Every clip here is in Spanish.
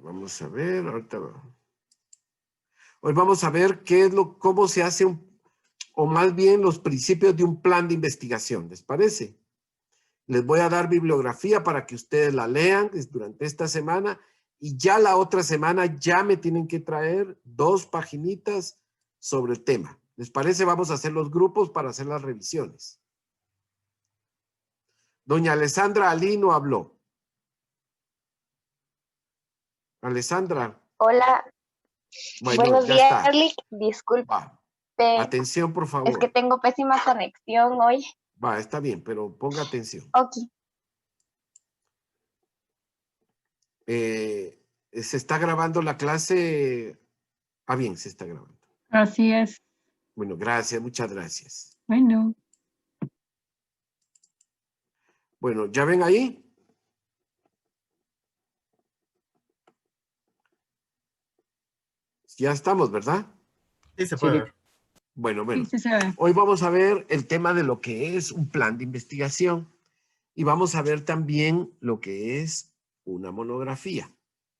Vamos a ver, ahorita. Hoy vamos a ver cómo se hace o más bien los principios de un plan de investigación. ¿Les parece? Les voy a dar bibliografía para que ustedes la lean durante esta semana y ya la otra semana ya me tienen que traer 2 paginitas sobre el tema. ¿Les parece? Vamos a hacer los grupos para hacer las revisiones. Doña Alessandra Ali no habló. Alessandra. Hola. Bueno, buenos ya días, está. Lick. Disculpe. Va. Atención, por favor. Es que tengo pésima conexión hoy. Va, está bien, pero ponga atención. Ok. ¿Se está grabando la clase? Ah, bien, se está grabando. Así es. Bueno, gracias, muchas gracias. Bueno. Bueno, ¿ya ven ahí? Ya estamos, ¿verdad? Sí, se puede ver. Bueno. Sí, se ve. Hoy vamos a ver el tema de lo que es un plan de investigación y vamos a ver también lo que es una monografía.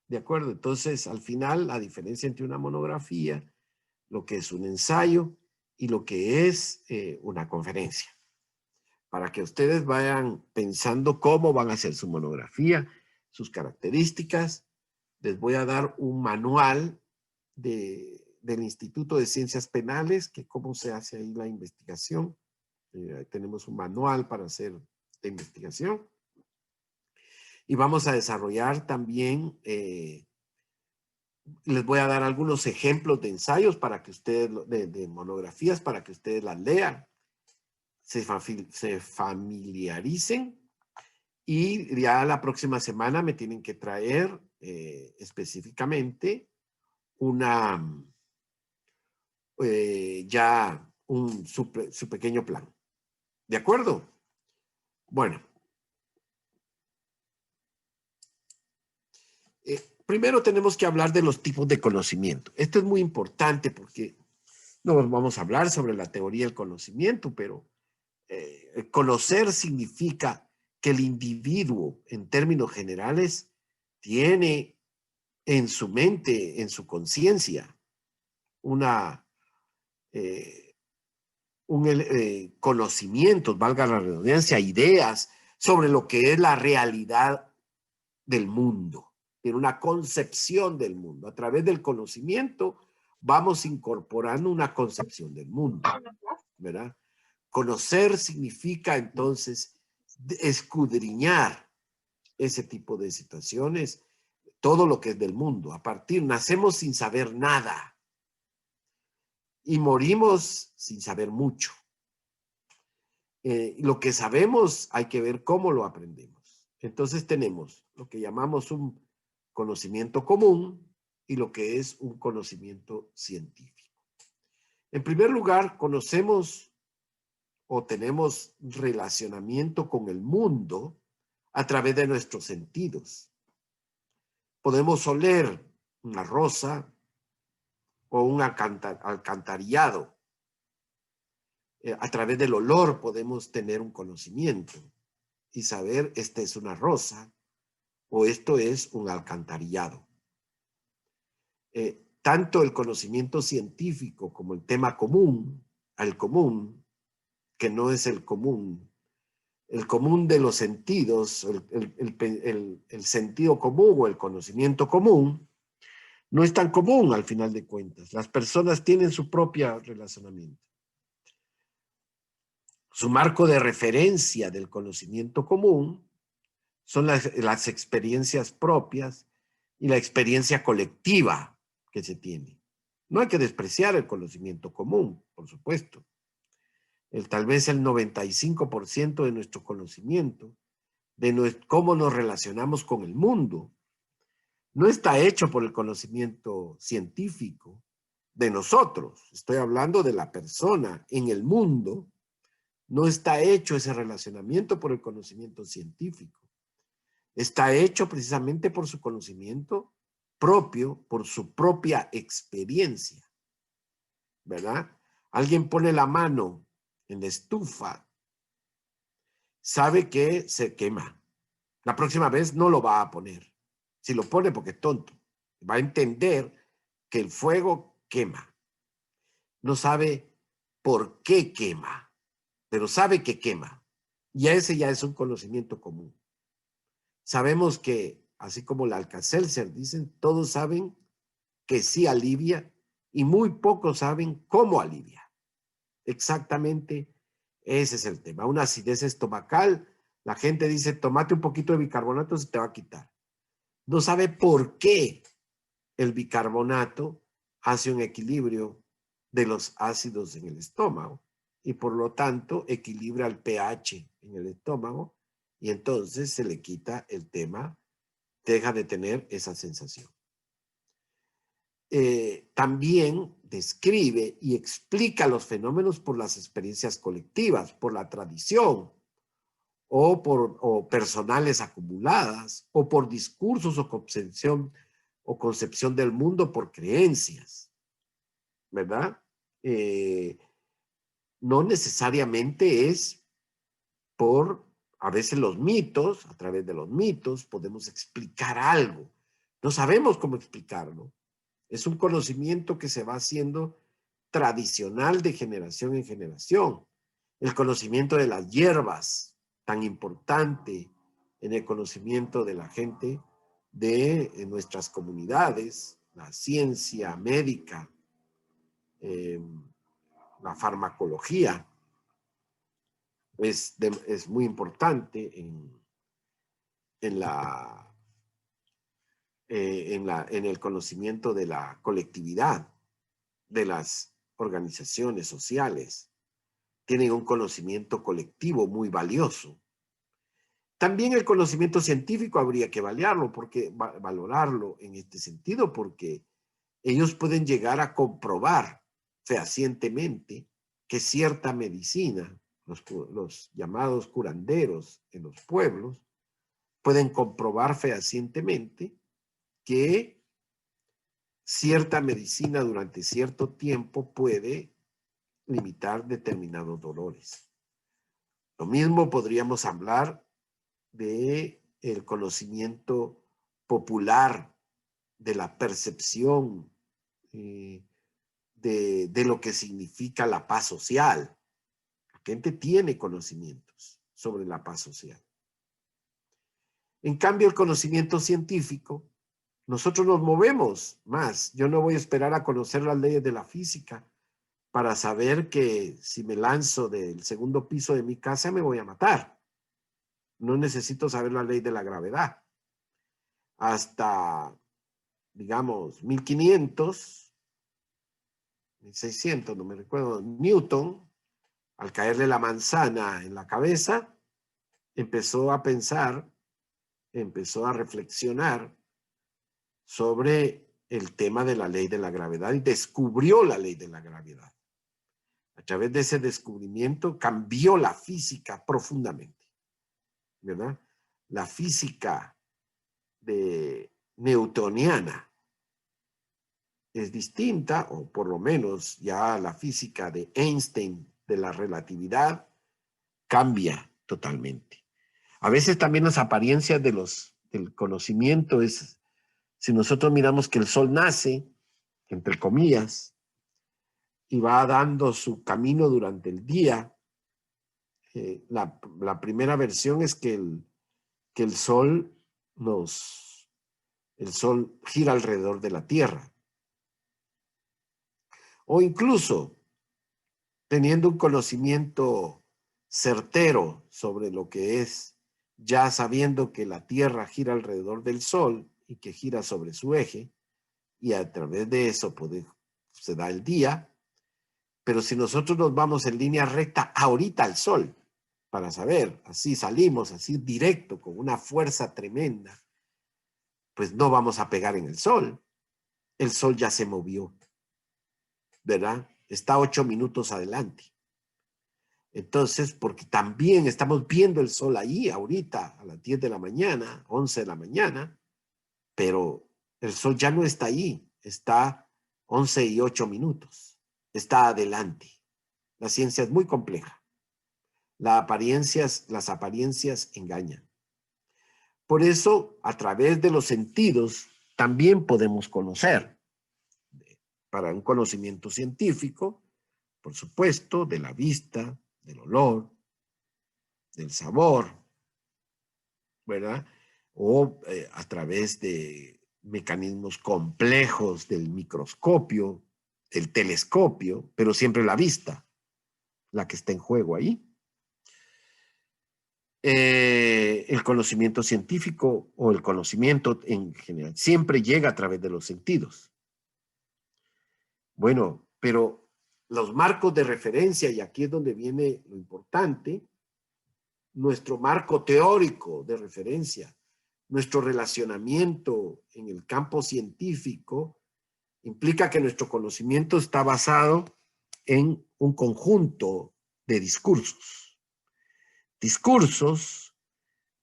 ¿De acuerdo? Entonces, al final, la diferencia entre una monografía, lo que es un ensayo y lo que es una conferencia. Para que ustedes vayan pensando cómo van a hacer su monografía, sus características. Les voy a dar un manual del Instituto de Ciencias Penales, que cómo se hace ahí la investigación. Tenemos un manual para hacer la investigación. Y vamos a desarrollar también, les voy a dar algunos ejemplos de ensayos para que ustedes, de monografías, para que ustedes las lean, se familiaricen. Y ya la próxima semana me tienen que traer específicamente su pequeño plan. ¿De acuerdo? Bueno. Primero tenemos que hablar de los tipos de conocimiento. Esto es muy importante porque no vamos a hablar sobre la teoría del conocimiento, pero conocer significa que el individuo, en términos generales, tiene en su mente, en su conciencia, conocimientos, valga la redundancia, ideas sobre lo que es la realidad del mundo. Tiene una concepción del mundo. A través del conocimiento vamos incorporando una concepción del mundo, ¿verdad? Conocer significa entonces escudriñar ese tipo de situaciones, todo lo que es del mundo. Nacemos sin saber nada y morimos sin saber mucho. Lo que sabemos hay que ver cómo lo aprendemos. Entonces tenemos lo que llamamos un conocimiento común y lo que es un conocimiento científico. En primer lugar, conocemos o tenemos relacionamiento con el mundo a través de nuestros sentidos. Podemos oler una rosa o un alcantarillado. A través del olor podemos tener un conocimiento y saber esta es una rosa o esto es un alcantarillado. Tanto el conocimiento científico como el tema común, que no es el común de los sentidos, el sentido común o el conocimiento común, no es tan común al final de cuentas. Las personas tienen su propio relacionamiento. Su marco de referencia del conocimiento común son las experiencias propias y la experiencia colectiva que se tiene. No hay que despreciar el conocimiento común, por supuesto. Tal vez el 95% de nuestro conocimiento, de cómo nos relacionamos con el mundo, no está hecho por el conocimiento científico de nosotros. Estoy hablando de la persona en el mundo. No está hecho ese relacionamiento por el conocimiento científico. Está hecho precisamente por su conocimiento propio, por su propia experiencia, ¿verdad? Alguien pone la mano en la estufa, sabe que se quema, La próxima vez no lo va a poner. Si lo pone porque es tonto. Va a entender que el fuego quema. No sabe por qué quema, pero sabe que quema. Y ese ya es un conocimiento común. Sabemos que, así como el Alka-Seltzer dicen, todos saben que sí alivia y muy pocos saben cómo alivia. Exactamente ese es el tema. Una acidez estomacal, la gente dice, tomate un poquito de bicarbonato, se te va a quitar. No sabe por qué el bicarbonato hace un equilibrio de los ácidos en el estómago y por lo tanto equilibra el pH en el estómago y entonces se le quita el tema, deja de tener esa sensación. También describe y explica los fenómenos por las experiencias colectivas, por la tradición, o personales acumuladas, o por discursos o concepción del mundo por creencias, ¿verdad? No necesariamente es por, a veces los mitos, a través de los mitos podemos explicar algo. No sabemos cómo explicarlo. Es un conocimiento que se va haciendo tradicional de generación en generación. El conocimiento de las hierbas, tan importante en el conocimiento de la gente de nuestras comunidades, la ciencia médica, la farmacología, es muy importante en el conocimiento de la colectividad, de las organizaciones sociales. Tienen un conocimiento colectivo muy valioso. También el conocimiento científico habría que valorarlo en este sentido, porque ellos pueden llegar a comprobar fehacientemente que cierta medicina, los llamados curanderos en los pueblos, pueden comprobar fehacientemente que cierta medicina durante cierto tiempo puede limitar determinados dolores. Lo mismo podríamos hablar de el conocimiento popular, de la percepción de lo que significa la paz social. La gente tiene conocimientos sobre la paz social. En cambio, el conocimiento científico, nosotros nos movemos más. Yo no voy a esperar a conocer las leyes de la física para saber que si me lanzo del segundo piso de mi casa me voy a matar. No necesito saber la ley de la gravedad. Hasta, digamos, 1500, 1600, no me recuerdo, Newton, al caerle la manzana en la cabeza, empezó a pensar, empezó a reflexionar sobre el tema de la ley de la gravedad y descubrió la ley de la gravedad. A través de ese descubrimiento cambió la física profundamente, ¿verdad? La física newtoniana es distinta, o por lo menos ya la física de Einstein de la relatividad cambia totalmente. A veces también las apariencias del conocimiento es, si nosotros miramos que el sol nace, entre comillas, y va dando su camino durante el día, la primera versión es que el sol gira alrededor de la Tierra. O incluso teniendo un conocimiento certero sobre lo que es, ya sabiendo que la Tierra gira alrededor del Sol y que gira sobre su eje, y a través de eso se da el día, pero si nosotros nos vamos en línea recta ahorita al Sol, para saber, así salimos, así directo, con una fuerza tremenda, pues no vamos a pegar en el Sol. El Sol ya se movió, ¿verdad? Está 8 minutos adelante. Entonces, porque también estamos viendo el sol ahí ahorita a las 10 de la mañana, 11 de la mañana, pero el sol ya no está ahí, está 11 y 8 minutos, está adelante. La ciencia es muy compleja. Las apariencias engañan. Por eso, a través de los sentidos, también podemos conocer. Para un conocimiento científico, por supuesto, de la vista, del olor, del sabor, ¿verdad? O a través de mecanismos complejos del microscopio, del telescopio, pero siempre la vista, la que está en juego ahí. El conocimiento científico o el conocimiento en general siempre llega a través de los sentidos. Bueno, pero los marcos de referencia, y aquí es donde viene lo importante, nuestro marco teórico de referencia, nuestro relacionamiento en el campo científico, implica que nuestro conocimiento está basado en un conjunto de discursos. Discursos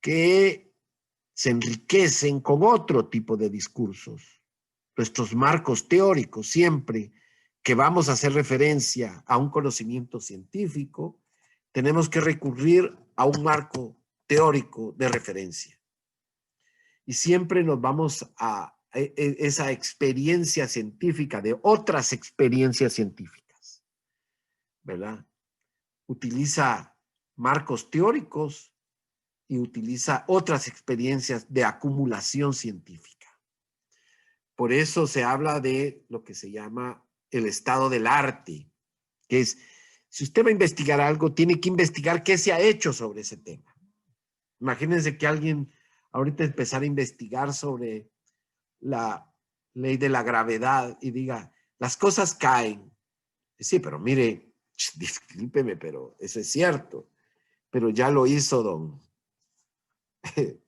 que se enriquecen con otro tipo de discursos. Nuestros marcos teóricos, siempre que vamos a hacer referencia a un conocimiento científico, tenemos que recurrir a un marco teórico de referencia. Y siempre nos vamos a esa experiencia científica de otras experiencias científicas, ¿verdad? Utiliza marcos teóricos y utiliza otras experiencias de acumulación científica. Por eso se habla de lo que se llama el estado del arte, que es, si usted va a investigar algo, tiene que investigar qué se ha hecho sobre ese tema. Imagínense que alguien ahorita empezara a investigar sobre la ley de la gravedad y diga, las cosas caen. Sí, pero mire, discúlpeme, pero eso es cierto. Pero ya lo hizo don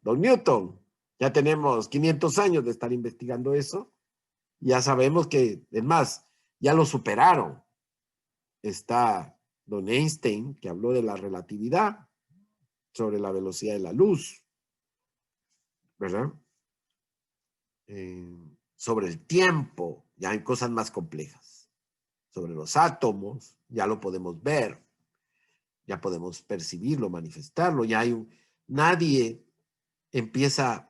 Newton. Ya tenemos 500 años de estar investigando eso. Ya sabemos que, es más, ya lo superaron. Está don Einstein, que habló de la relatividad sobre la velocidad de la luz, ¿verdad? Sobre el tiempo, ya hay cosas más complejas. Sobre los átomos, ya lo podemos ver, ya podemos percibirlo, manifestarlo, ya hay nadie empieza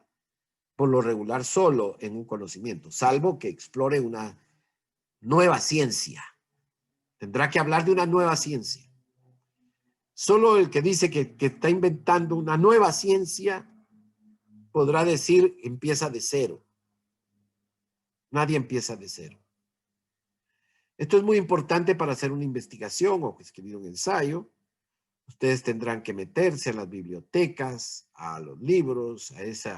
por lo regular solo en un conocimiento, salvo que explore una nueva ciencia. Tendrá que hablar de una nueva ciencia. Solo el que dice que está inventando una nueva ciencia podrá decir empieza de cero. Nadie empieza de cero. Esto es muy importante para hacer una investigación o escribir un ensayo. Ustedes tendrán que meterse a las bibliotecas, a los libros, a ese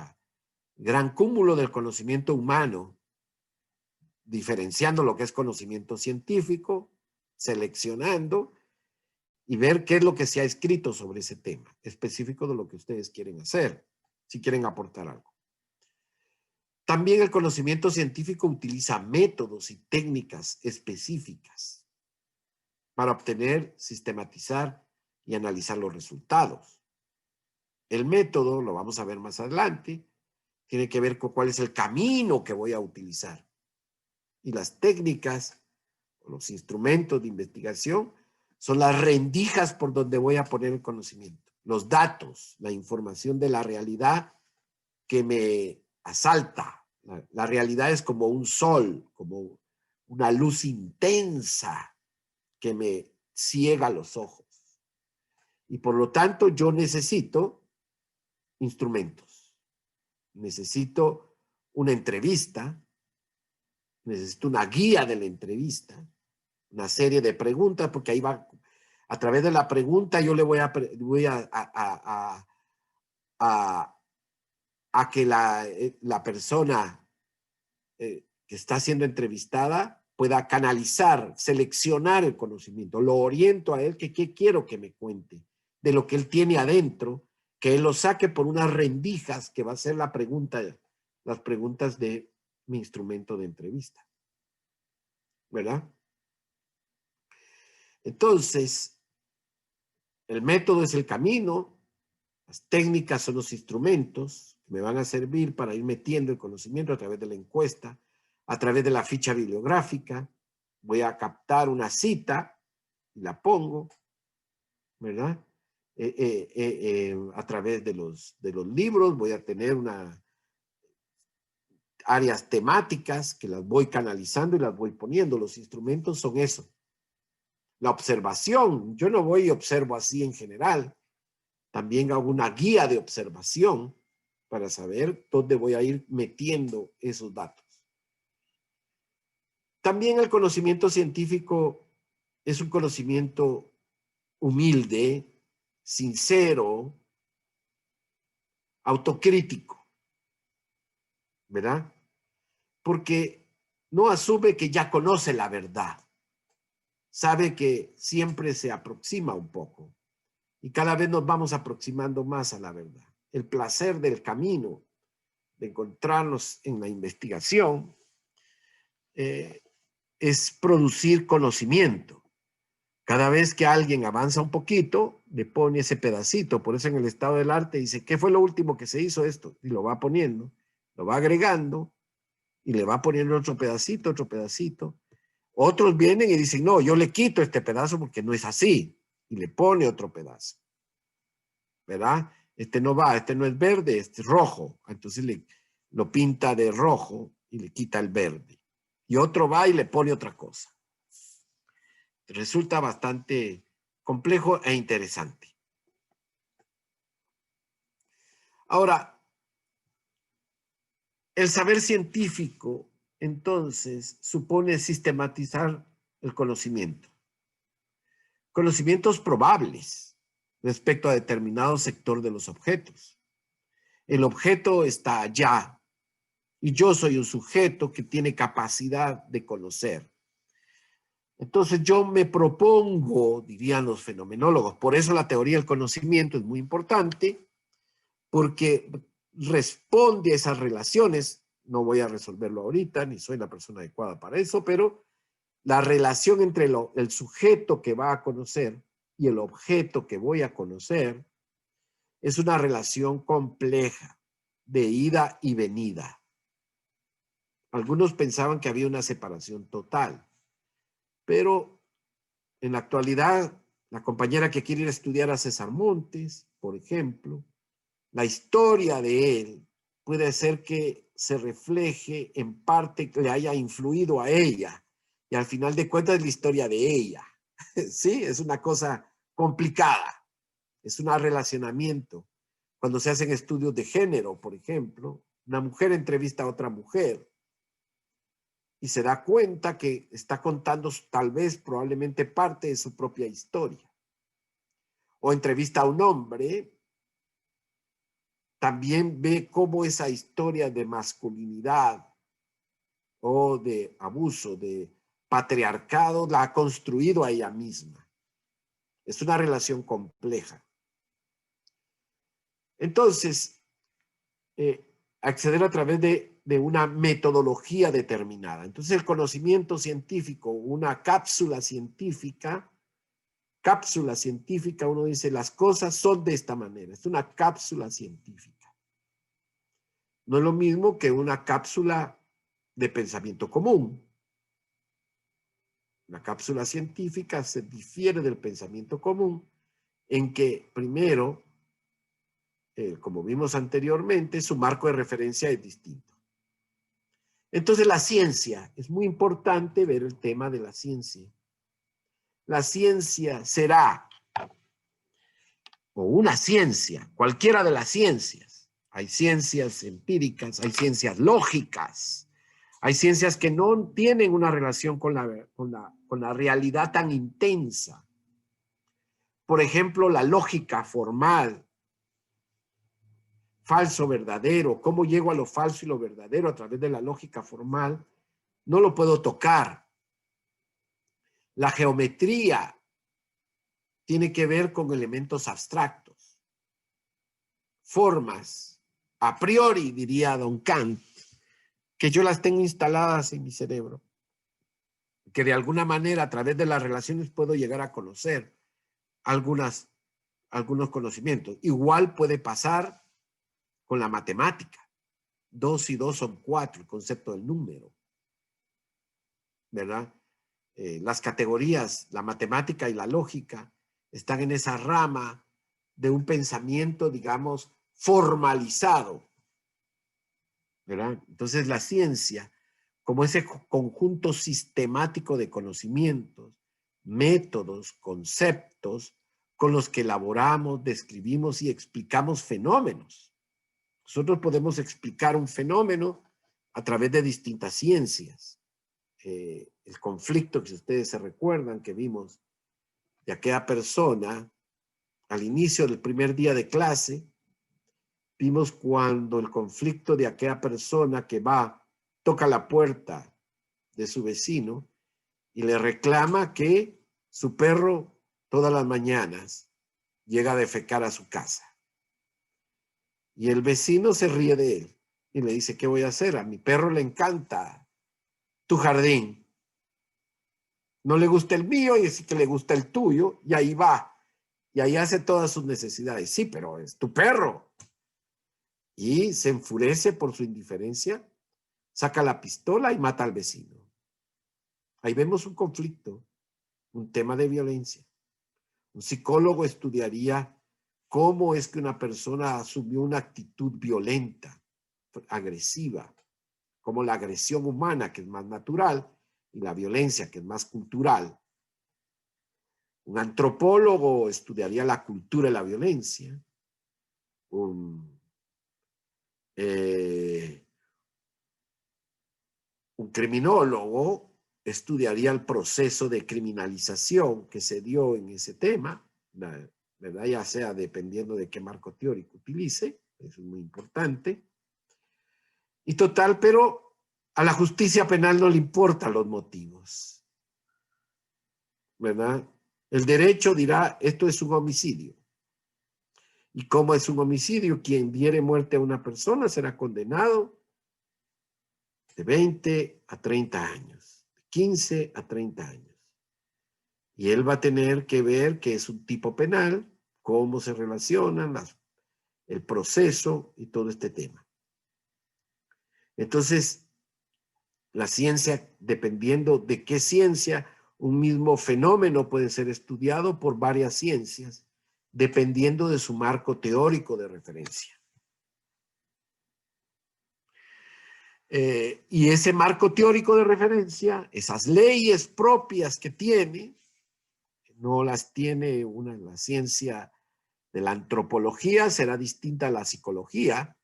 gran cúmulo del conocimiento humano, diferenciando lo que es conocimiento científico, seleccionando y ver qué es lo que se ha escrito sobre ese tema específico de lo que ustedes quieren hacer, si quieren aportar algo. También el conocimiento científico utiliza métodos y técnicas específicas para obtener, sistematizar y analizar los resultados. El método, lo vamos a ver más adelante, tiene que ver con cuál es el camino que voy a utilizar. Y las técnicas, o los instrumentos de investigación, son las rendijas por donde voy a poner el conocimiento. Los datos, la información de la realidad que me asalta. La realidad es como un sol, como una luz intensa que me ciega los ojos. Y por lo tanto yo necesito instrumentos. Necesito una entrevista, necesito una guía de la entrevista, una serie de preguntas, porque ahí va, a través de la pregunta yo le voy a que la persona que está siendo entrevistada pueda canalizar, seleccionar el conocimiento. Lo oriento a él que qué quiero que me cuente de lo que él tiene adentro, que él lo saque por unas rendijas que va a ser la pregunta, las preguntas de mi instrumento de entrevista. ¿Verdad? Entonces, el método es el camino, las técnicas son los instrumentos que me van a servir para ir metiendo el conocimiento a través de la encuesta, a través de la ficha bibliográfica. Voy a captar una cita y la pongo, ¿verdad? a través de los libros, voy a tener áreas temáticas que las voy canalizando y las voy poniendo. Los instrumentos son eso. La observación, yo no voy y observo así en general. También hago una guía de observación para saber dónde voy a ir metiendo esos datos. También el conocimiento científico es un conocimiento humilde, sincero, autocrítico, ¿verdad? Porque no asume que ya conoce la verdad. Sabe que siempre se aproxima un poco y cada vez nos vamos aproximando más a la verdad. El placer del camino, de encontrarnos en la investigación, es producir conocimiento. Cada vez que alguien avanza un poquito, le pone ese pedacito. Por eso en el estado del arte dice, ¿qué fue lo último que se hizo esto? Y lo va poniendo, lo va agregando y le va poniendo otro pedacito, otro pedacito. Otros vienen y dicen, no, yo le quito este pedazo porque no es así. Y le pone otro pedazo. ¿Verdad? Este no va, este no es verde, este es rojo. Entonces lo pinta de rojo y le quita el verde. Y otro va y le pone otra cosa. Resulta bastante complejo e interesante. Ahora, el saber científico, entonces, supone sistematizar el conocimiento. Conocimientos probables respecto a determinado sector de los objetos. El objeto está allá y yo soy un sujeto que tiene capacidad de conocer. Entonces yo me propongo, dirían los fenomenólogos, por eso la teoría del conocimiento es muy importante, porque responde a esas relaciones. No voy a resolverlo ahorita, ni soy la persona adecuada para eso, pero la relación entre el sujeto que va a conocer y el objeto que voy a conocer es una relación compleja de ida y venida. Algunos pensaban que había una separación total, pero en la actualidad, la compañera que quiere ir a estudiar a César Montes, por ejemplo, la historia de él puede ser que se refleje en parte que le haya influido a ella y al final de cuentas es la historia de ella. Sí, es una cosa complicada, es un relacionamiento. Cuando se hacen estudios de género, por ejemplo, una mujer entrevista a otra mujer y se da cuenta que está contando tal vez probablemente parte de su propia historia. O entrevista a un hombre, también ve cómo esa historia de masculinidad o de abuso, de patriarcado, la ha construido a ella misma. Es una relación compleja. Entonces, acceder a través de una metodología determinada. Entonces, el conocimiento científico, una cápsula científica, uno dice, las cosas son de esta manera. Es una cápsula científica. No es lo mismo que una cápsula de pensamiento común. La cápsula científica se difiere del pensamiento común en que, primero, como vimos anteriormente, su marco de referencia es distinto. Entonces, la ciencia, es muy importante ver el tema de la ciencia. La ciencia será, o una ciencia, cualquiera de las ciencias. Hay ciencias empíricas, hay ciencias lógicas, hay ciencias que no tienen una relación con la realidad tan intensa. Por ejemplo, la lógica formal, falso, verdadero, cómo llego a lo falso y lo verdadero a través de la lógica formal, no lo puedo tocar. La geometría tiene que ver con elementos abstractos, formas, a priori, diría Don Kant, que yo las tengo instaladas en mi cerebro, que de alguna manera a través de las relaciones puedo llegar a conocer algunos conocimientos. Igual puede pasar con la matemática. 2 y 2 son 4, el concepto del número, ¿verdad? Las categorías, la matemática y la lógica, están en esa rama de un pensamiento, digamos, formalizado, ¿verdad? Entonces la ciencia, como ese conjunto sistemático de conocimientos, métodos, conceptos, con los que elaboramos, describimos y explicamos fenómenos. Nosotros podemos explicar un fenómeno a través de distintas ciencias. El conflicto que ustedes se recuerdan que vimos de aquella persona al inicio del primer día de clase, vimos cuando el conflicto de aquella persona que va, toca la puerta de su vecino y le reclama que su perro todas las mañanas llega a defecar a su casa. Y el vecino se ríe de él y le dice, ¿qué voy a hacer? A mi perro le encanta tu jardín. No le gusta el mío y sí que le gusta el tuyo, y ahí va. Y ahí hace todas sus necesidades. Sí, pero es tu perro. Y se enfurece por su indiferencia, saca la pistola y mata al vecino. Ahí vemos un conflicto, un tema de violencia. Un psicólogo estudiaría cómo es que una persona asumió una actitud violenta, agresiva, como la agresión humana, que es más natural, y la violencia, que es más cultural. Un antropólogo estudiaría la cultura y la violencia. Un criminólogo estudiaría el proceso de criminalización que se dio en ese tema, ¿verdad? Ya sea dependiendo de qué marco teórico utilice, eso es muy importante. Y total, pero a la justicia penal no le importan los motivos, ¿verdad? El derecho dirá, esto es un homicidio. ¿Y cómo es un homicidio? Quien diere muerte a una persona será condenado de 20 a 30 años, de 15 a 30 años. Y él va a tener que ver qué es un tipo penal, cómo se relacionan el proceso y todo este tema. Entonces, la ciencia, dependiendo de qué ciencia, un mismo fenómeno puede ser estudiado por varias ciencias, dependiendo de su marco teórico de referencia. Y ese marco teórico de referencia, esas leyes propias que tiene, no las tiene la ciencia de la antropología, será distinta a la psicología,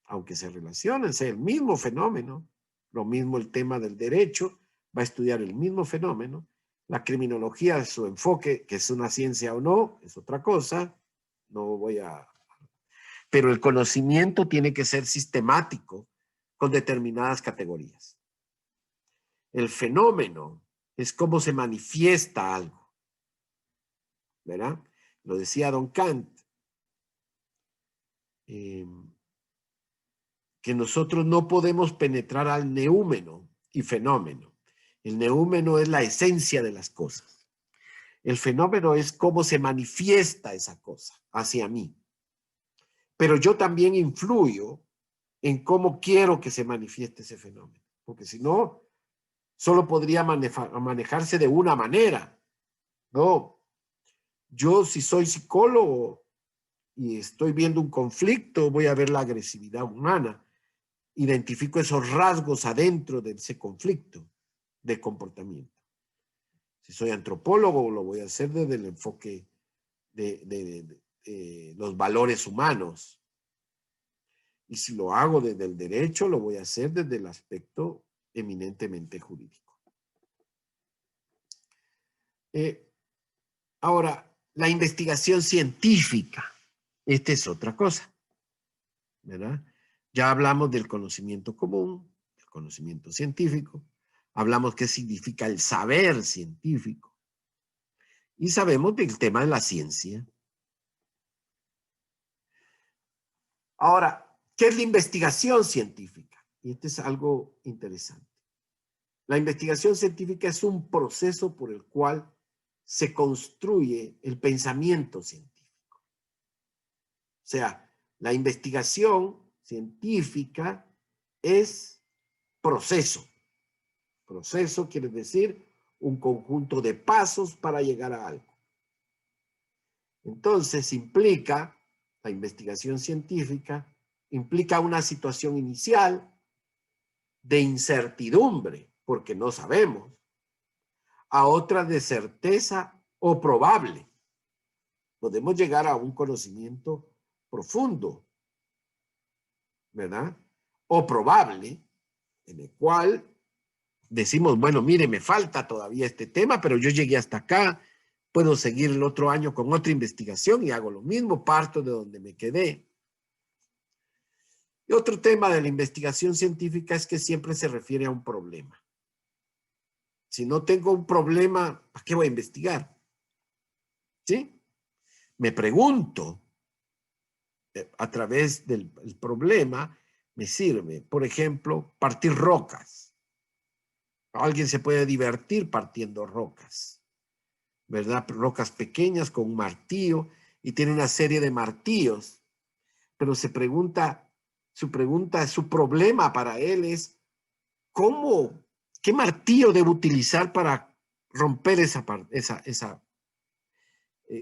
aunque se relacionen, sea el mismo fenómeno. Lo mismo el tema del derecho, va a estudiar el mismo fenómeno. La criminología, su enfoque, que es una ciencia o no, es otra cosa. No voy a... Pero el conocimiento tiene que ser sistemático con determinadas categorías. El fenómeno es cómo se manifiesta algo, ¿verdad? Lo decía Don Kant, que nosotros no podemos penetrar al neúmeno y fenómeno. El neúmeno es la esencia de las cosas. El fenómeno es cómo se manifiesta esa cosa hacia mí. Pero yo también influyo en cómo quiero que se manifieste ese fenómeno. Porque si no, solo podría manejarse de una manera. No. Yo, si soy psicólogo y estoy viendo un conflicto, voy a ver la agresividad humana. Identifico esos rasgos adentro de ese conflicto de comportamiento. Si soy antropólogo, lo voy a hacer desde el enfoque de los valores humanos. Y si lo hago desde el derecho, lo voy a hacer desde el aspecto eminentemente jurídico. Ahora, la investigación científica, esta es otra cosa, ¿verdad? Ya hablamos del conocimiento común, del conocimiento científico, hablamos qué significa el saber científico y sabemos del tema de la ciencia. Ahora, ¿qué es la investigación científica? Y esto es algo interesante. La investigación científica es un proceso por el cual se construye el pensamiento científico. O sea, la investigación científica es proceso. Proceso quiere decir un conjunto de pasos para llegar a algo. Entonces la investigación científica implica una situación inicial de incertidumbre, porque no sabemos, a otra de certeza o probable. Podemos llegar a un conocimiento profundo, ¿verdad? O probable, en el cual decimos, bueno, mire, me falta todavía este tema, pero yo llegué hasta acá, puedo seguir el otro año con otra investigación y hago lo mismo, parto de donde me quedé. Y otro tema de la investigación científica es que siempre se refiere a un problema. Si no tengo un problema, ¿para qué voy a investigar? ¿Sí? Me pregunto, a través del problema, me sirve, por ejemplo, partir rocas. Alguien se puede divertir partiendo rocas, ¿verdad? Rocas pequeñas con un martillo y tiene una serie de martillos, pero se pregunta, su problema para él es ¿qué martillo debo utilizar para romper esa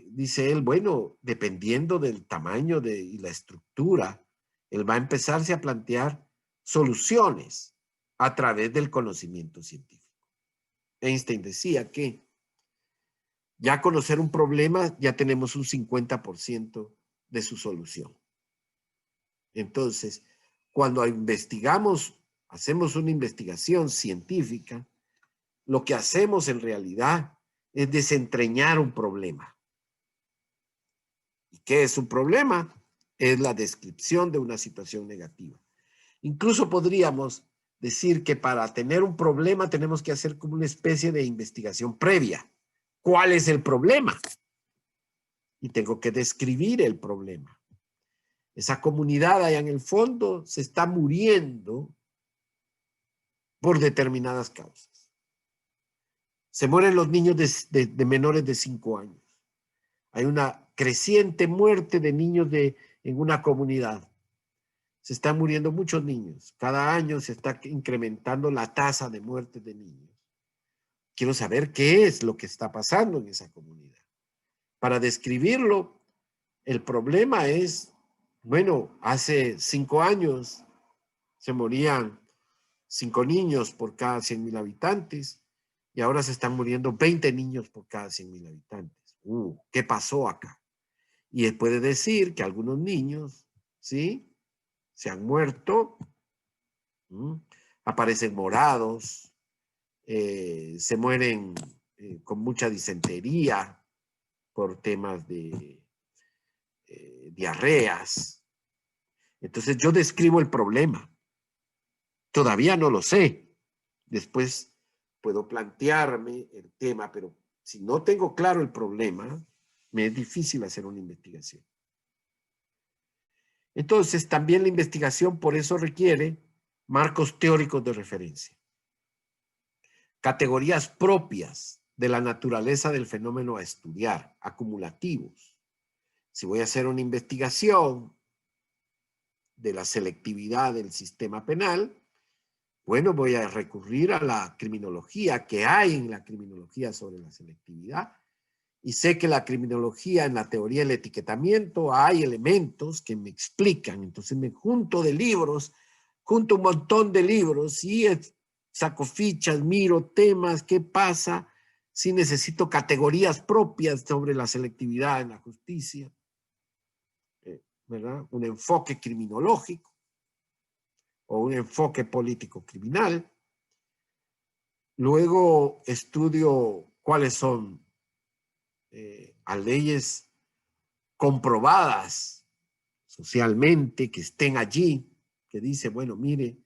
dice él, bueno, dependiendo del tamaño y la estructura, él va a empezarse a plantear soluciones a través del conocimiento científico. Einstein decía que ya conocer un problema, ya tenemos un 50% de su solución. Entonces, cuando investigamos, hacemos una investigación científica, lo que hacemos en realidad es desentrañar un problema. ¿Y qué es un problema? Es la descripción de una situación negativa. Incluso podríamos decir que para tener un problema tenemos que hacer como una especie de investigación previa. ¿Cuál es el problema? Y tengo que describir el problema. Esa comunidad allá en el fondo se está muriendo por determinadas causas. Se mueren los niños de menores de 5 años. Hay una creciente muerte de niños en una comunidad. Se están muriendo muchos niños. Cada año se está incrementando la tasa de muerte de niños. Quiero saber qué es lo que está pasando en esa comunidad. Para describirlo, el problema es, bueno, hace 5 años se morían 5 niños por cada 100,000 habitantes y ahora se están muriendo 20 niños por cada 100,000 habitantes. ¿Qué pasó acá? Y él puede decir que algunos niños, ¿sí?, se han muerto, aparecen morados, se mueren con mucha disentería por temas de diarreas. Entonces yo describo el problema. Todavía no lo sé. Después puedo plantearme el tema, pero si no tengo claro el problema, me es difícil hacer una investigación. Entonces, también la investigación por eso requiere marcos teóricos de referencia, categorías propias de la naturaleza del fenómeno a estudiar, acumulativos. Si voy a hacer una investigación de la selectividad del sistema penal, bueno, voy a recurrir a la criminología que hay en la criminología sobre la selectividad. Y sé que la criminología, en la teoría del etiquetamiento, hay elementos que me explican. Entonces me junto un montón de libros y saco fichas, miro temas, qué pasa, si necesito categorías propias sobre la selectividad en la justicia, ¿verdad? Un enfoque criminológico o un enfoque político-criminal. Luego estudio cuáles son a leyes comprobadas socialmente, que estén allí, que dice, bueno, mire,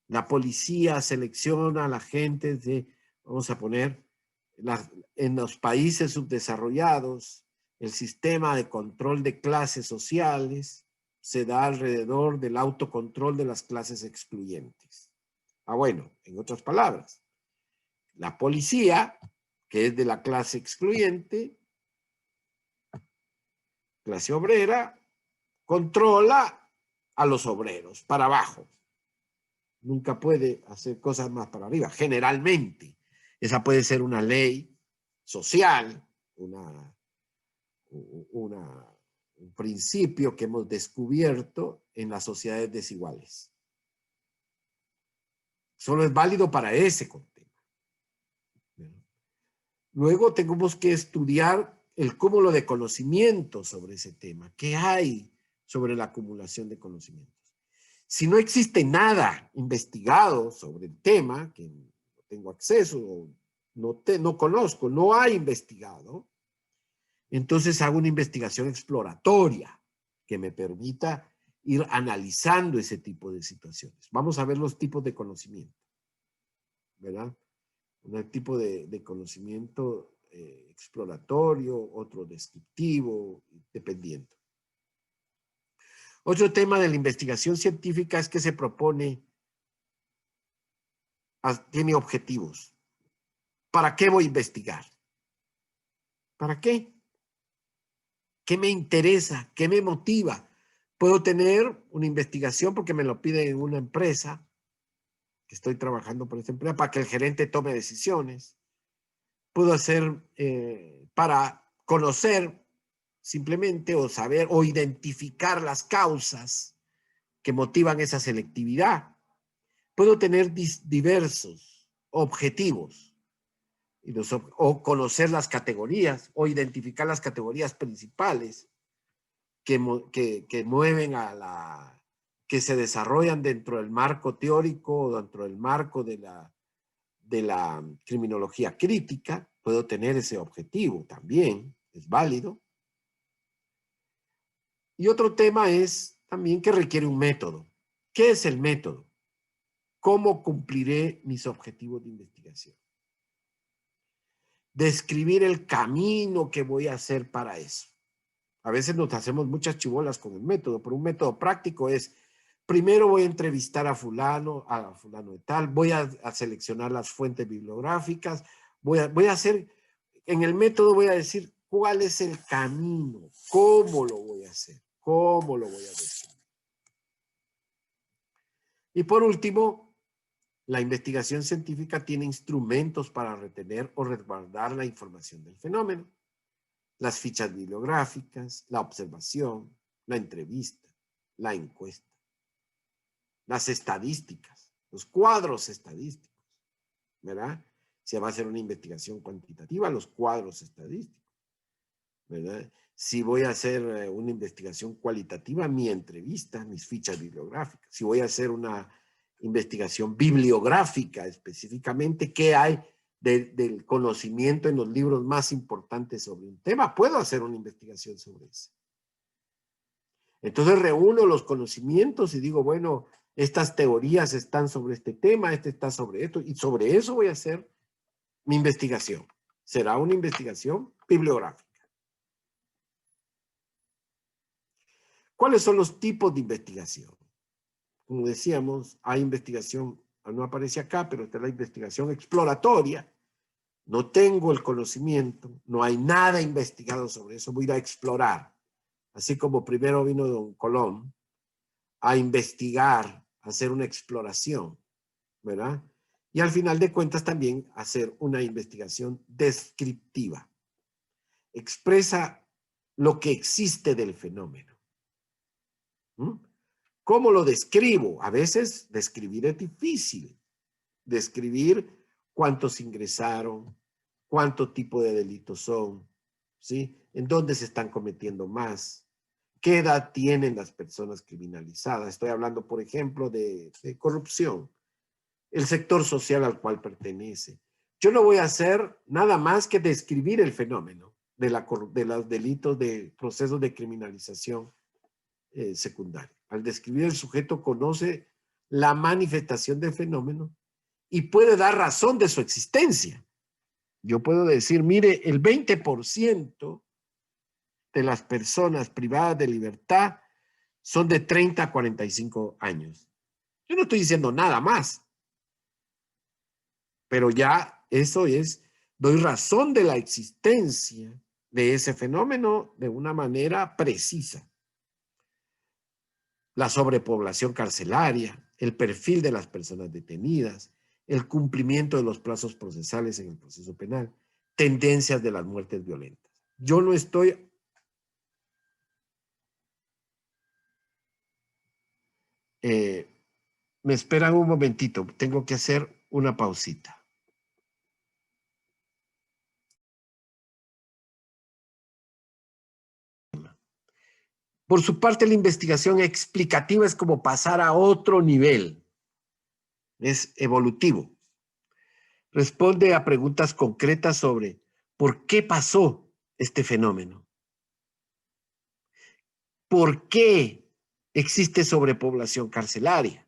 la policía selecciona a la gente vamos a poner, en los países subdesarrollados, el sistema de control de clases sociales se da alrededor del autocontrol de las clases excluyentes. Bueno, en otras palabras, la policía, que es de la clase excluyente, clase obrera, controla a los obreros para abajo. Nunca puede hacer cosas más para arriba. Generalmente, esa puede ser una ley social, un principio que hemos descubierto en las sociedades desiguales. Solo es válido para ese contexto. Luego tenemos que estudiar el cúmulo de conocimientos sobre ese tema. ¿Qué hay sobre la acumulación de conocimientos? Si no existe nada investigado sobre el tema, que no tengo acceso, no conozco, no hay investigado, entonces hago una investigación exploratoria que me permita ir analizando ese tipo de situaciones. Vamos a ver los tipos de conocimiento, ¿verdad? Un tipo de conocimiento exploratorio, otro descriptivo, dependiendo. Otro tema de la investigación científica es que se propone, tiene objetivos. ¿Para qué voy a investigar? ¿Para qué? ¿Qué me interesa? ¿Qué me motiva? Puedo tener una investigación porque me lo pide en una empresa, que estoy trabajando por esta empresa, para que el gerente tome decisiones. Puedo hacer para conocer simplemente o saber o identificar las causas que motivan esa selectividad. Puedo tener diversos objetivos o conocer las categorías o identificar las categorías principales que mueven que se desarrollan dentro del marco teórico o dentro del marco de la criminología crítica. Puedo tener ese objetivo también, es válido. Y otro tema es también que requiere un método. ¿Qué es el método? ¿Cómo cumpliré mis objetivos de investigación? Describir el camino que voy a hacer para eso. A veces nos hacemos muchas chibolas con el método, pero un método práctico es: primero voy a entrevistar a fulano de tal, voy a seleccionar las fuentes bibliográficas, voy a hacer, en el método voy a decir cuál es el camino, cómo lo voy a hacer, cómo lo voy a decir. Y por último, la investigación científica tiene instrumentos para retener o resguardar la información del fenómeno. Las fichas bibliográficas, la observación, la entrevista, la encuesta, las estadísticas, los cuadros estadísticos, ¿verdad? Si va a hacer una investigación cuantitativa, los cuadros estadísticos, ¿verdad? Si voy a hacer una investigación cualitativa, mi entrevista, mis fichas bibliográficas. Si voy a hacer una investigación bibliográfica específicamente, ¿qué hay del conocimiento en los libros más importantes sobre un tema? Puedo hacer una investigación sobre eso. Entonces reúno los conocimientos y digo, bueno, estas teorías están sobre este tema, este está sobre esto, y sobre eso voy a hacer mi investigación. Será una investigación bibliográfica. ¿Cuáles son los tipos de investigación? Como decíamos, hay investigación, no aparece acá, pero está la investigación exploratoria. No tengo el conocimiento, no hay nada investigado sobre eso, voy a ir a explorar. Así como primero vino don Colón a investigar, a hacer una exploración, ¿verdad? Y al final de cuentas también hacer una investigación descriptiva. Expresa lo que existe del fenómeno. ¿Cómo lo describo? A veces describir es difícil. Describir cuántos ingresaron, cuánto tipo de delitos son, ¿sí? En dónde se están cometiendo más, qué edad tienen las personas criminalizadas. Estoy hablando, por ejemplo, de corrupción, el sector social al cual pertenece. Yo no voy a hacer nada más que describir el fenómeno de los delitos de procesos de criminalización secundaria. Al describir, el sujeto conoce la manifestación del fenómeno y puede dar razón de su existencia. Yo puedo decir, mire, el 20% de las personas privadas de libertad son de 30 a 45 años. Yo no estoy diciendo nada más, pero ya eso es, doy razón de la existencia de ese fenómeno de una manera precisa. La sobrepoblación carcelaria, el perfil de las personas detenidas, el cumplimiento de los plazos procesales en el proceso penal, tendencias de las muertes violentas. Yo no estoy Me esperan un momentito, tengo que hacer una pausita. Por su parte, la investigación explicativa es como pasar a otro nivel. Es evolutivo. Responde a preguntas concretas sobre por qué pasó este fenómeno. ¿Por qué existe sobrepoblación carcelaria?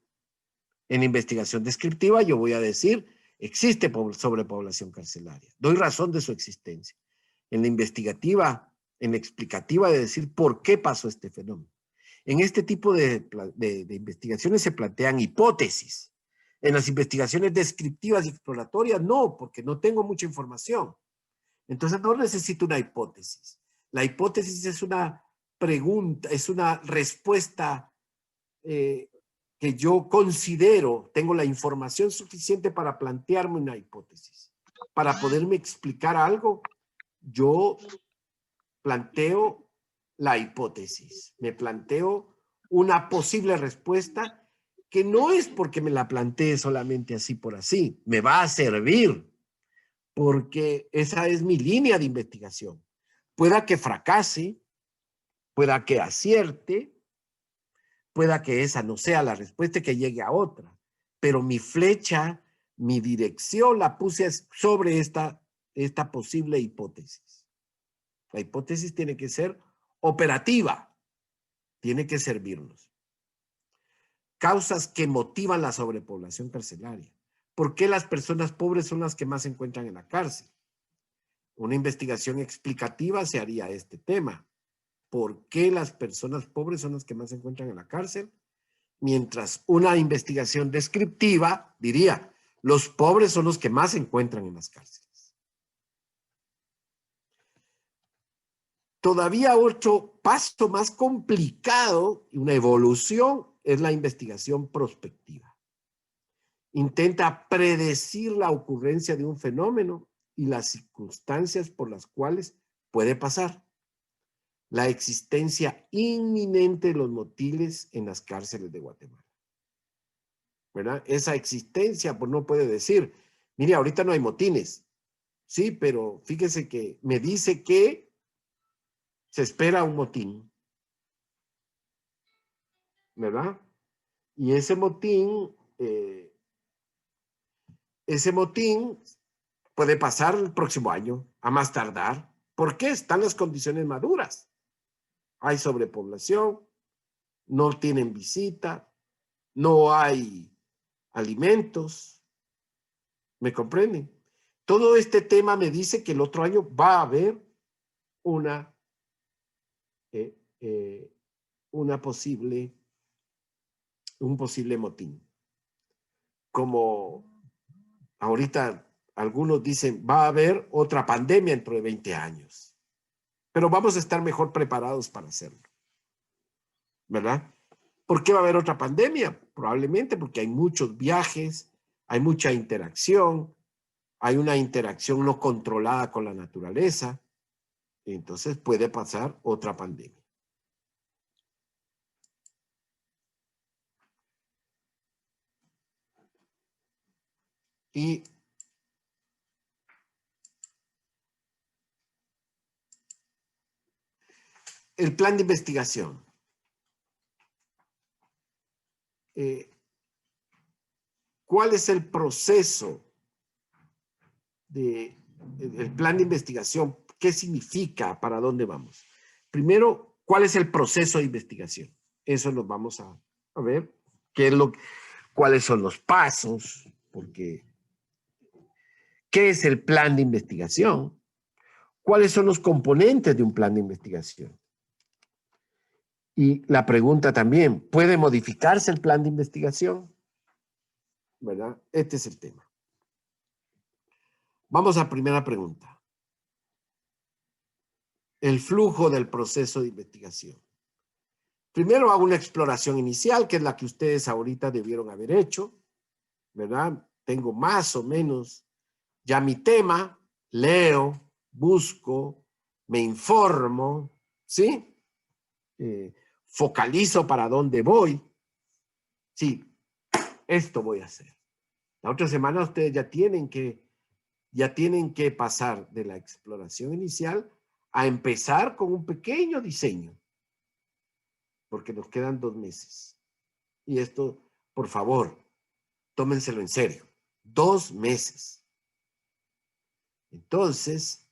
En investigación descriptiva yo voy a decir, existe sobrepoblación carcelaria. Doy razón de su existencia. En la investigativa, en la explicativa de decir por qué pasó este fenómeno. En este tipo de investigaciones se plantean hipótesis. En las investigaciones descriptivas y exploratorias no, porque no tengo mucha información. Entonces no necesito una hipótesis. La hipótesis es una pregunta, es una respuesta que yo considero, tengo la información suficiente para plantearme una hipótesis. Para poderme explicar algo, yo planteo la hipótesis, me planteo una posible respuesta que no es porque me la plantee solamente así por así, me va a servir porque esa es mi línea de investigación. Pueda que fracase, pueda que acierte, pueda que esa no sea la respuesta, que llegue a otra, pero mi flecha, mi dirección la puse sobre esta posible hipótesis. La hipótesis tiene que ser operativa, tiene que servirnos. Causas que motivan la sobrepoblación carcelaria. ¿Por qué las personas pobres son las que más se encuentran en la cárcel? Una investigación explicativa se haría este tema. ¿Por qué las personas pobres son las que más se encuentran en la cárcel? Mientras una investigación descriptiva diría, los pobres son los que más se encuentran en las cárceles. Todavía otro paso más complicado y una evolución es la investigación prospectiva. Intenta predecir la ocurrencia de un fenómeno y las circunstancias por las cuales puede pasar. La existencia inminente de los motiles en las cárceles de Guatemala. ¿Verdad? Esa existencia, pues no puede decir, mire, ahorita no hay motines. Sí, pero fíjese que me dice que se espera un motín, ¿verdad? Y ese motín puede pasar el próximo año, a más tardar. ¿Por qué? Están las condiciones maduras. Hay sobrepoblación, no tienen visita, no hay alimentos. ¿Me comprenden? Todo este tema me dice que el otro año va a haber un posible motín. Como ahorita algunos dicen, va a haber otra pandemia dentro de 20 años. Pero vamos a estar mejor preparados para hacerlo. ¿Verdad? ¿Por qué va a haber otra pandemia? Probablemente porque hay muchos viajes, hay mucha interacción, hay una interacción no controlada con la naturaleza. Entonces puede pasar otra pandemia. Y el plan de investigación. ¿Cuál es el proceso del plan de investigación? ¿Qué significa? ¿Para dónde vamos? Primero, ¿cuál es el proceso de investigación? Eso lo vamos a ver. ¿Cuáles son los pasos? Porque, ¿qué es el plan de investigación? ¿Cuáles son los componentes de un plan de investigación? Y la pregunta también, ¿puede modificarse el plan de investigación? ¿Verdad? Este es el tema. Vamos a la primera pregunta. El flujo del proceso de investigación. Primero hago una exploración inicial, que es la que ustedes ahorita debieron haber hecho, ¿verdad? Tengo más o menos ya mi tema, leo, busco, me informo, ¿sí? Focalizo para dónde voy. Sí, esto voy a hacer. La otra semana ustedes ya tienen que pasar de la exploración inicial a empezar con un pequeño diseño, porque nos quedan 2 meses. Y esto, por favor, tómenselo en serio. 2 meses. Entonces,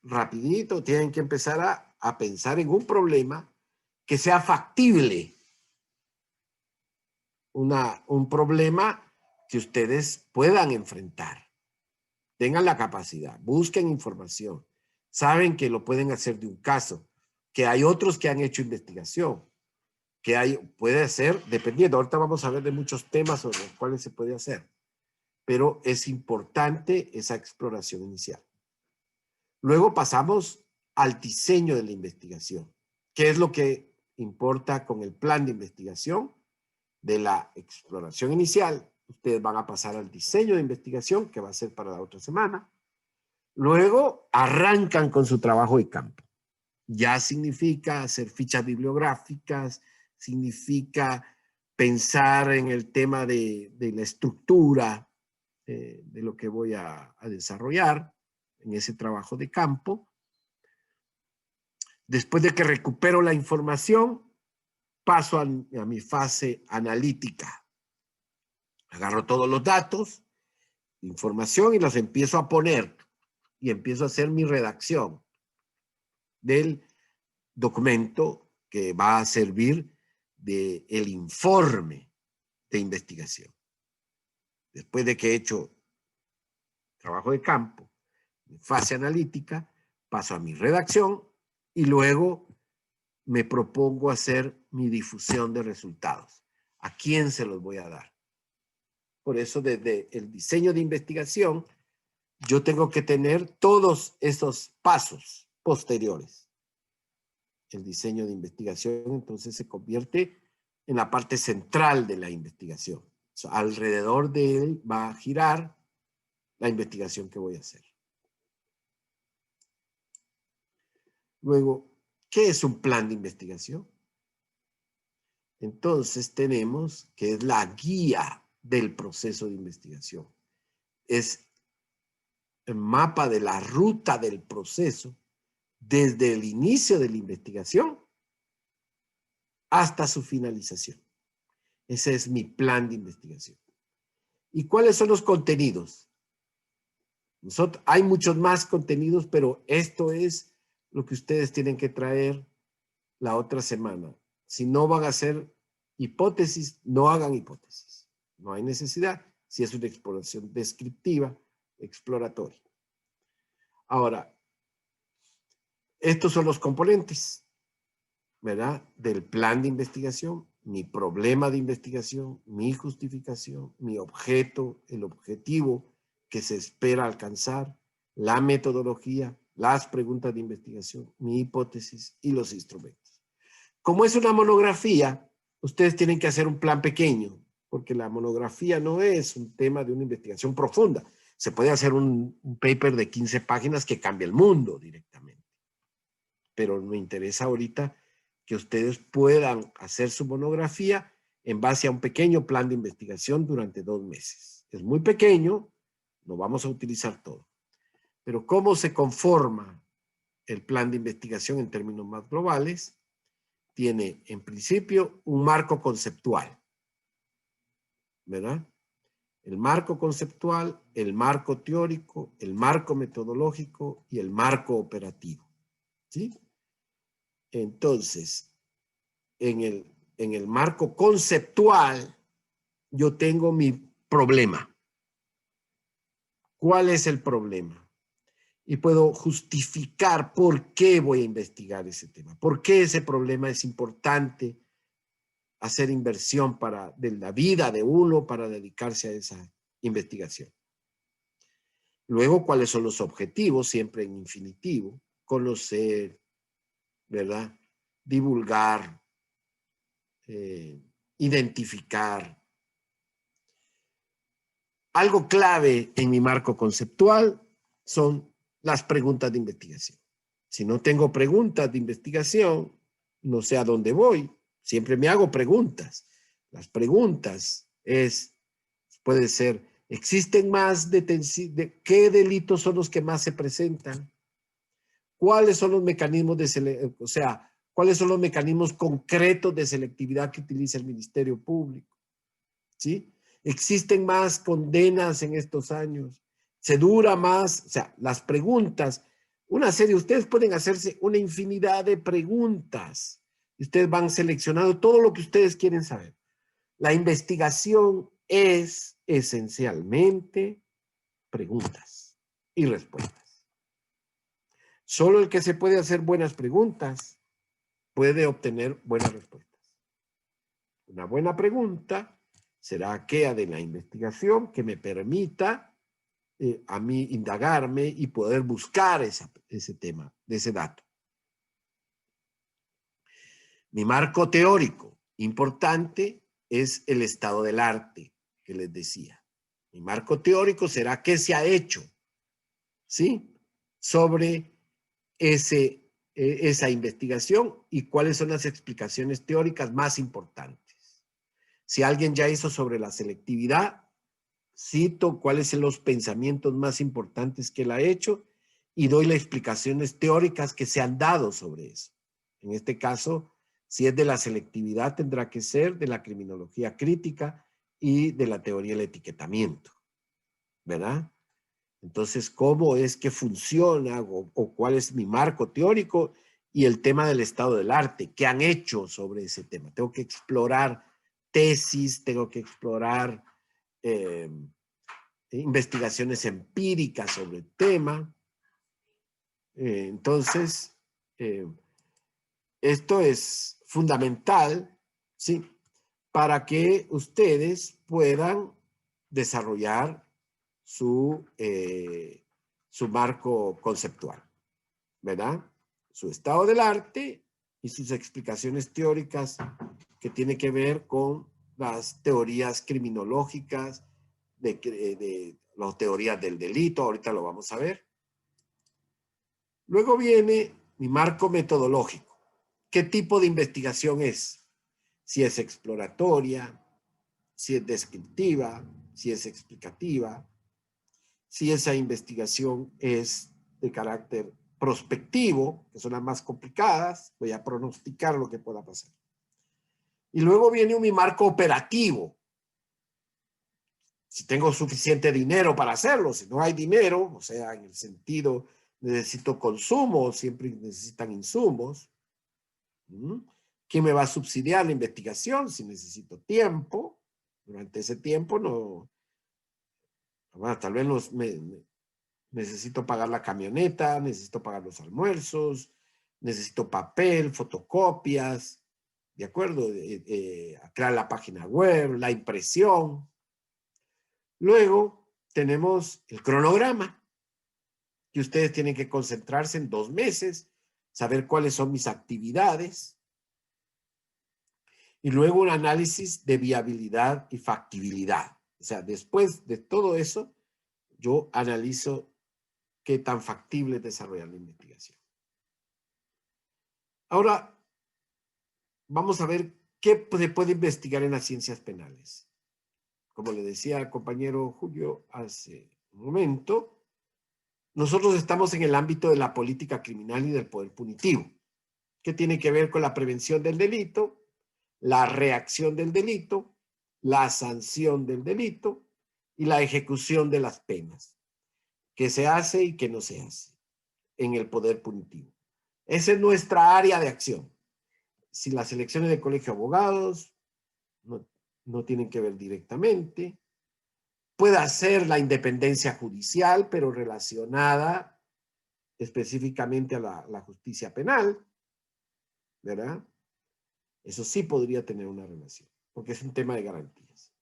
rapidito, tienen que empezar a pensar en un problema que sea factible. Un problema que ustedes puedan enfrentar. Tengan la capacidad, busquen información. Saben que lo pueden hacer de un caso, que hay otros que han hecho investigación, puede ser, dependiendo, ahorita vamos a ver de muchos temas sobre los cuales se puede hacer, pero es importante esa exploración inicial. Luego pasamos al diseño de la investigación. ¿Qué es lo que importa con el plan de investigación? De la exploración inicial, ustedes van a pasar al diseño de investigación, que va a ser para la otra semana. Luego arrancan con su trabajo de campo. Ya significa hacer fichas bibliográficas, significa pensar en el tema de la estructura de lo que voy a desarrollar en ese trabajo de campo. Después de que recupero la información, paso a mi fase analítica. Agarro todos los datos, información y los empiezo a poner y empiezo a hacer mi redacción del documento que va a servir del informe de investigación. Después de que he hecho trabajo de campo, fase analítica, paso a mi redacción y luego me propongo hacer mi difusión de resultados. ¿A quién se los voy a dar? Por eso desde el diseño de investigación yo tengo que tener todos esos pasos posteriores. El diseño de investigación entonces se convierte en la parte central de la investigación. O sea, alrededor de él va a girar la investigación que voy a hacer. Luego, ¿qué es un plan de investigación? Entonces tenemos que es la guía del proceso de investigación. Es el mapa de la ruta del proceso desde el inicio de la investigación hasta su finalización. Ese es mi plan de investigación. ¿Y cuáles son los contenidos? Hay muchos más contenidos, pero esto es lo que ustedes tienen que traer la otra semana. Si no van a hacer hipótesis, no hagan hipótesis. No hay necesidad. Si es una exploración descriptiva, exploratoria. Ahora, estos son los componentes, ¿verdad? Del plan de investigación, mi problema de investigación, mi justificación, mi objeto, el objetivo que se espera alcanzar, la metodología, las preguntas de investigación, mi hipótesis y los instrumentos. Como es una monografía, ustedes tienen que hacer un plan pequeño, porque la monografía no es un tema de una investigación profunda. Se puede hacer un paper de 15 páginas que cambia el mundo directamente. Pero me interesa ahorita que ustedes puedan hacer su monografía en base a un pequeño plan de investigación durante 2 meses. Es muy pequeño, no vamos a utilizar todo. Pero ¿cómo se conforma el plan de investigación en términos más globales? Tiene, en principio, un marco conceptual, ¿verdad? El marco conceptual, el marco teórico, el marco metodológico y el marco operativo, ¿sí? Entonces, en el marco conceptual, yo tengo mi problema. ¿Cuál es el problema? Y puedo justificar por qué voy a investigar ese tema. ¿Por qué ese problema es importante hacer inversión de la vida de uno para dedicarse a esa investigación? Luego, ¿cuáles son los objetivos? Siempre en infinitivo. Conocer, ¿verdad? Divulgar, identificar. Algo clave en mi marco conceptual son las preguntas de investigación. Si no tengo preguntas de investigación, no sé a dónde voy. Siempre me hago preguntas. Las preguntas puede ser, ¿existen más qué delitos son los que más se presentan? ¿Cuáles son los mecanismos cuáles son los mecanismos concretos de selectividad que utiliza el Ministerio Público? ¿Sí? ¿Existen más condenas en estos años? ¿Se dura más? O sea, las preguntas, ustedes pueden hacerse una infinidad de preguntas. Ustedes van seleccionando todo lo que ustedes quieren saber. La investigación es esencialmente preguntas y respuestas. Solo el que se puede hacer buenas preguntas puede obtener buenas respuestas. Una buena pregunta será aquella de la investigación que me permita a mí indagarme y poder buscar ese tema, ese dato. Mi marco teórico importante es el estado del arte que les decía. Mi marco teórico será qué se ha hecho, ¿sí?, sobre esa investigación y cuáles son las explicaciones teóricas más importantes. Si alguien ya hizo sobre la selectividad, cito cuáles son los pensamientos más importantes que él ha hecho y doy las explicaciones teóricas que se han dado sobre eso. En este caso, si es de la selectividad, tendrá que ser de la criminología crítica y de la teoría del etiquetamiento, ¿verdad? Entonces, ¿cómo es que funciona o cuál es mi marco teórico y el tema del estado del arte? ¿Qué han hecho sobre ese tema? Tengo que explorar tesis, tengo que explorar investigaciones empíricas sobre el tema. Entonces, esto es fundamental, ¿sí?, para que ustedes puedan desarrollar su marco conceptual, ¿verdad? Su estado del arte y sus explicaciones teóricas que tiene que ver con las teorías criminológicas, de las teorías del delito, ahorita lo vamos a ver. Luego viene mi marco metodológico. ¿Qué tipo de investigación es? Si es exploratoria, si es descriptiva, si es explicativa, si esa investigación es de carácter prospectivo, que son las más complicadas, voy a pronosticar lo que pueda pasar. Y luego viene mi marco operativo. Si tengo suficiente dinero para hacerlo, si no hay dinero, o sea, en el sentido necesito consumo, siempre necesitan insumos. ¿Quién me va a subsidiar la investigación? Si necesito tiempo, durante ese tiempo no, bueno, tal vez necesito pagar la camioneta, necesito pagar los almuerzos, necesito papel, fotocopias, ¿de acuerdo? Crear la página web, la impresión. Luego tenemos el cronograma, que ustedes tienen que concentrarse en 2 meses, saber cuáles son mis actividades, y luego un análisis de viabilidad y factibilidad. O sea, después de todo eso, yo analizo qué tan factible es desarrollar la investigación. Ahora, vamos a ver qué se puede investigar en las ciencias penales. Como le decía al compañero Julio hace un momento, nosotros estamos en el ámbito de la política criminal y del poder punitivo, que tiene que ver con la prevención del delito, la reacción del delito, la sanción del delito y la ejecución de las penas, que se hace y que no se hace en el poder punitivo. Esa es nuestra área de acción. Si las elecciones del colegio de abogados no tienen que ver directamente, puede ser la independencia judicial, pero relacionada específicamente a la justicia penal, ¿verdad? Eso sí podría tener una relación, porque es un tema de garantías.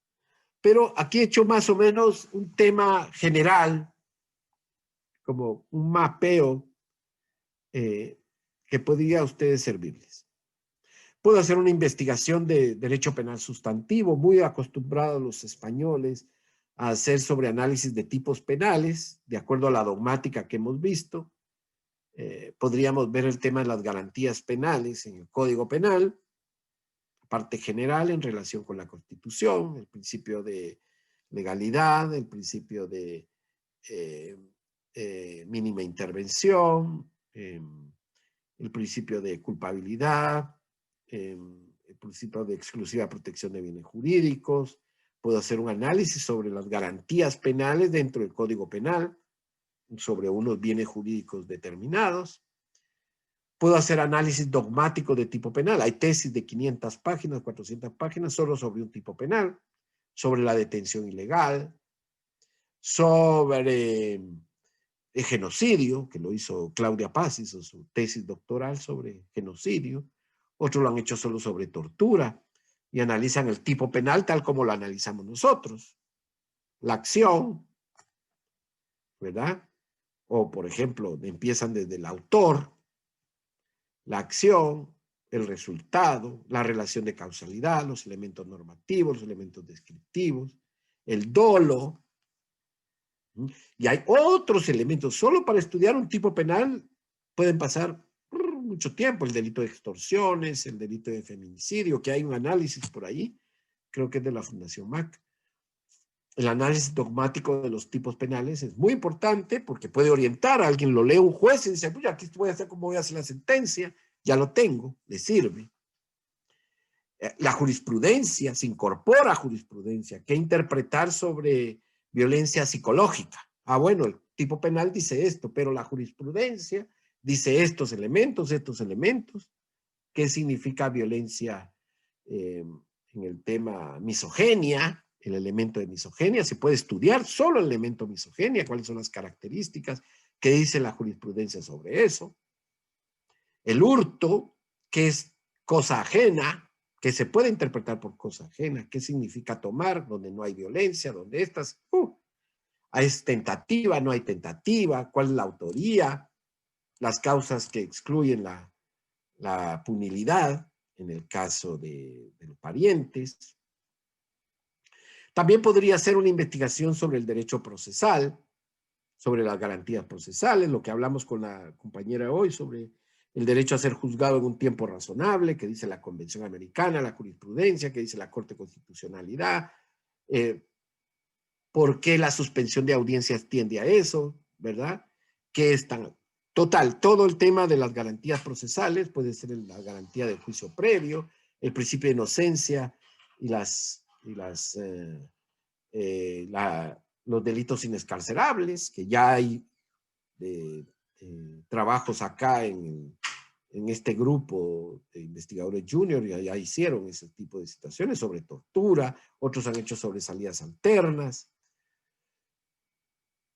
Pero aquí he hecho más o menos un tema general, como un mapeo que podría a ustedes servirles. Puedo hacer una investigación de derecho penal sustantivo, muy acostumbrados los españoles a hacer sobre análisis de tipos penales, de acuerdo a la dogmática que hemos visto. Podríamos ver el tema de las garantías penales en el Código Penal. parte general en relación con la Constitución, el principio de legalidad, el principio de mínima intervención, el principio de culpabilidad, el principio de exclusiva protección de bienes jurídicos. Puedo hacer un análisis sobre las garantías penales dentro del Código Penal, sobre unos bienes jurídicos determinados. Puedo hacer análisis dogmático de tipo penal. Hay tesis de 500 páginas, 400 páginas, solo sobre un tipo penal, sobre la detención ilegal, sobre el genocidio, que lo hizo Claudia Paz, hizo su tesis doctoral sobre genocidio. Otros lo han hecho solo sobre tortura y analizan el tipo penal tal como lo analizamos nosotros. La acción, ¿verdad? O, por ejemplo, empiezan desde el autor, la acción, el resultado, la relación de causalidad, los elementos normativos, los elementos descriptivos, el dolo. Y hay otros elementos. Solo para estudiar un tipo penal pueden pasar mucho tiempo. El delito de extorsiones, el delito de feminicidio, que hay un análisis por ahí, creo que es de la Fundación MAC. El análisis dogmático de los tipos penales es muy importante porque puede orientar a alguien, lo lee un juez y dice, pues aquí voy a hacer cómo voy a hacer la sentencia, ya lo tengo, le sirve. La jurisprudencia, se incorpora jurisprudencia, ¿qué interpretar sobre violencia psicológica? Ah, bueno, el tipo penal dice esto, pero la jurisprudencia dice estos elementos. ¿Qué significa violencia en el tema misoginia? El elemento de misoginia, se puede estudiar solo el elemento misoginia, cuáles son las características, qué dice la jurisprudencia sobre eso. El hurto, que es cosa ajena, que se puede interpretar por cosa ajena, qué significa tomar, donde no hay violencia, donde estas, es tentativa, no hay tentativa, cuál es la autoría, las causas que excluyen la punilidad, en el caso de los parientes. También podría ser una investigación sobre el derecho procesal, sobre las garantías procesales, lo que hablamos con la compañera hoy sobre el derecho a ser juzgado en un tiempo razonable, que dice la Convención Americana, la jurisprudencia, que dice la Corte de Constitucionalidad, por qué la suspensión de audiencias tiende a eso, ¿verdad? ¿Qué es tan total? Todo el tema de las garantías procesales, puede ser la garantía del juicio previo, el principio de inocencia y los delitos inescarcerables, que ya hay trabajos acá en este grupo de investigadores junior, ya hicieron ese tipo de situaciones sobre tortura, otros han hecho sobre salidas alternas.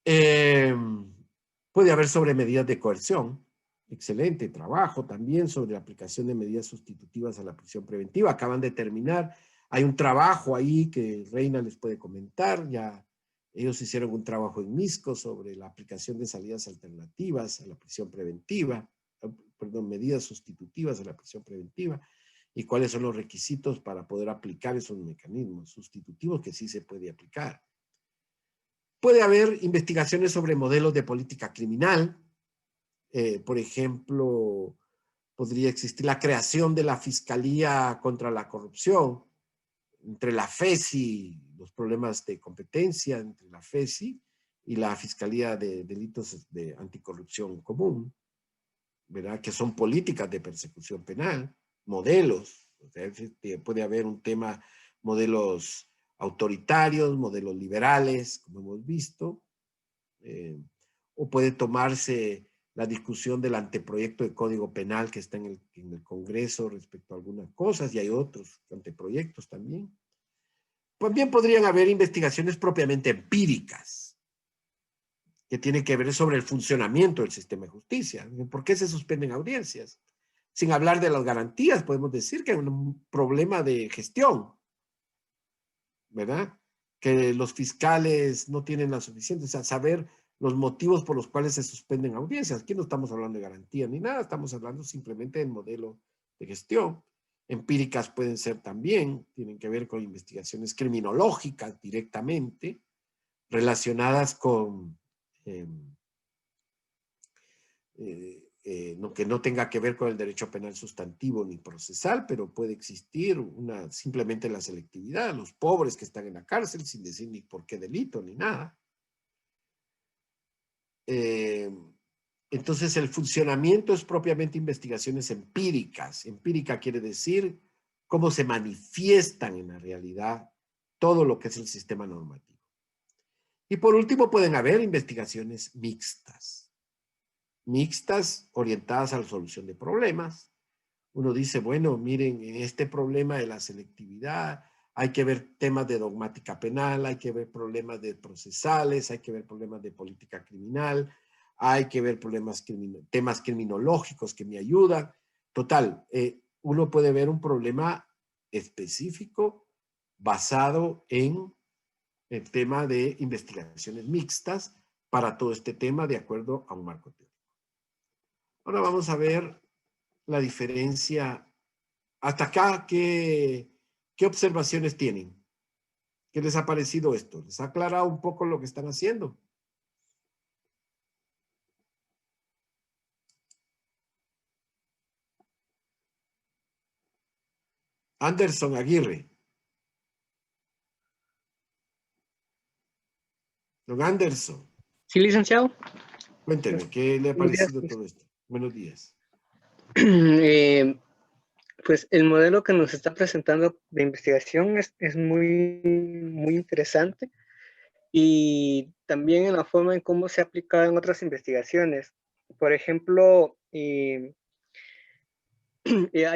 Puede haber sobre medidas de coerción, excelente trabajo también sobre la aplicación de medidas sustitutivas a la prisión preventiva. Acaban de terminar, hay un trabajo ahí que Reina les puede comentar, ya ellos hicieron un trabajo en MISCO sobre la aplicación de salidas alternativas a la prisión preventiva, perdón, medidas sustitutivas a la prisión preventiva, y cuáles son los requisitos para poder aplicar esos mecanismos sustitutivos que sí se puede aplicar. Puede haber investigaciones sobre modelos de política criminal. Por ejemplo, podría existir la creación de la Fiscalía contra la Corrupción, entre la FESI, los problemas de competencia entre la FESI y la Fiscalía de Delitos de Anticorrupción Común, ¿verdad? Que son políticas de persecución penal, modelos. O sea, puede haber un tema, modelos autoritarios, modelos liberales, como hemos visto, o puede tomarse la discusión del anteproyecto de Código Penal que está en el Congreso respecto a algunas cosas, y hay otros anteproyectos también. Pues bien, podrían haber investigaciones propiamente empíricas que tienen que ver sobre el funcionamiento del sistema de justicia. ¿Por qué se suspenden audiencias? Sin hablar de las garantías, podemos decir que hay un problema de gestión, ¿verdad? Que los fiscales no tienen la suficiente, o sea, saber los motivos por los cuales se suspenden audiencias. Aquí no estamos hablando de garantía ni nada, estamos hablando simplemente del modelo de gestión. Empíricas pueden ser también, tienen que ver con investigaciones criminológicas directamente, relacionadas con que no tenga que ver con el derecho penal sustantivo ni procesal, pero puede existir simplemente la selectividad, los pobres que están en la cárcel sin decir ni por qué delito ni nada. Entonces el funcionamiento es propiamente investigaciones empíricas. Empírica quiere decir cómo se manifiestan en la realidad todo lo que es el sistema normativo. Y por último pueden haber investigaciones mixtas. Mixtas orientadas a la solución de problemas. Uno dice, bueno, miren, en este problema de la selectividad hay que ver temas de dogmática penal, hay que ver problemas de procesales, hay que ver problemas de política criminal, hay que ver temas criminológicos que me ayudan. Total, uno puede ver un problema específico basado en el tema de investigaciones mixtas para todo este tema de acuerdo a un marco teórico. Ahora vamos a ver la diferencia. Hasta acá, ¿qué observaciones tienen? ¿Qué les ha parecido esto? ¿Les ha aclarado un poco lo que están haciendo? Anderson Aguirre. Don Anderson, Sí, licenciado. cuénteme, ¿qué le ha Buenos días. parecido todo esto? Buenos días. Pues el modelo que nos está presentando de investigación es muy interesante, y también en la forma en cómo se ha aplicado en otras investigaciones. Por ejemplo, hay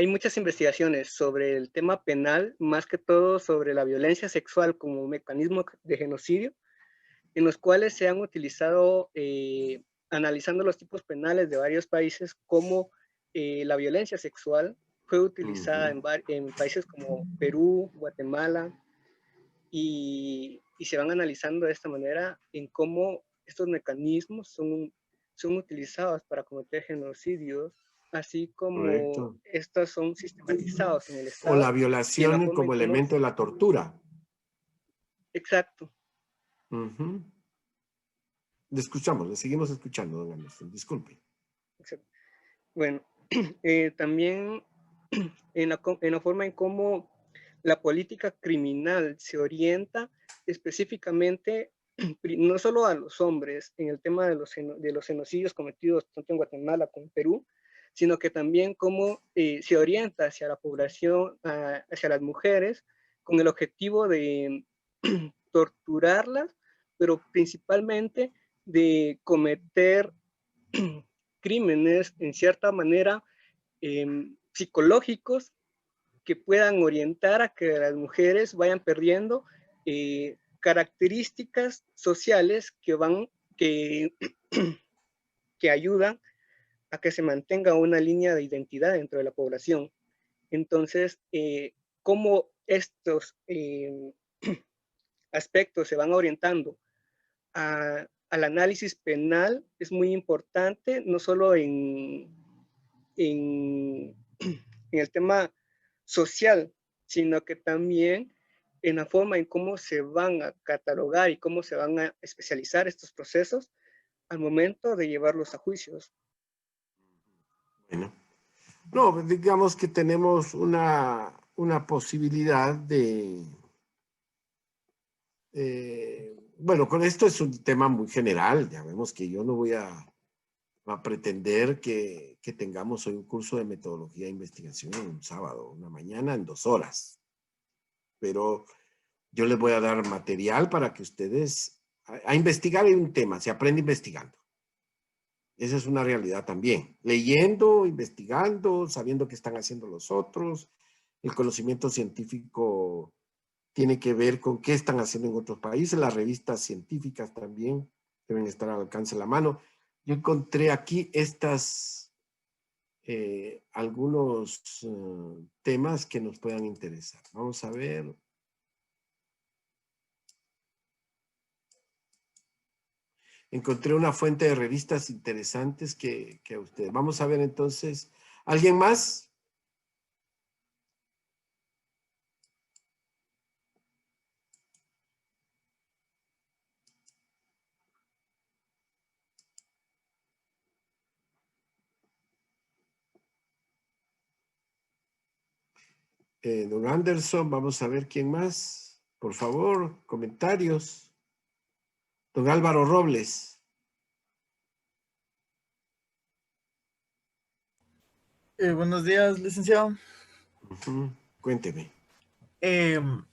muchas investigaciones sobre el tema penal, más que todo sobre la violencia sexual como mecanismo de genocidio, en los cuales se han utilizado, analizando los tipos penales de varios países, cómo la violencia sexual fue utilizada en países como Perú, Guatemala, y se van analizando de esta manera en cómo estos mecanismos son utilizados para cometer genocidios, así como Correcto. estos son sistematizados en el O la Estado y en la violación forma en como cómo... elemento de la tortura. Exacto. Le escuchamos, le seguimos escuchando, don Anderson. Disculpe. Exacto. Bueno, también en la forma en cómo la política criminal se orienta específicamente no solo a los hombres en el tema de los genocidios cometidos tanto en Guatemala como en Perú, sino que también cómo se orienta hacia la población, hacia las mujeres, con el objetivo de torturarlas, pero principalmente de cometer crímenes en cierta manera psicológicos que puedan orientar a que las mujeres vayan perdiendo características sociales que, que ayudan a que se mantenga una línea de identidad dentro de la población. Entonces, cómo estos aspectos se van orientando al análisis penal es muy importante, no solo en el tema social, sino que también en la forma en cómo se van a catalogar y cómo se van a especializar estos procesos al momento de llevarlos a juicios. Bueno, no, digamos que tenemos una posibilidad de... bueno, con esto es un tema muy general. Ya vemos que yo no voy a pretender que tengamos hoy un curso de metodología de investigación en un sábado, una mañana, en 2 horas. Pero yo les voy a dar material para que ustedes... A investigar en un tema, se aprende investigando. Esa es una realidad también. Leyendo, investigando, sabiendo qué están haciendo los otros. El conocimiento científico tiene que ver con qué están haciendo en otros países. Las revistas científicas también deben estar al alcance de la mano. Yo encontré aquí algunos temas que nos puedan interesar. Vamos a ver. Encontré una fuente de revistas interesantes que a ustedes. Vamos a ver entonces. ¿Alguien más? Don Anderson, vamos a ver quién más. Por favor, comentarios. Don Álvaro Robles. Buenos días, licenciado. Cuénteme. En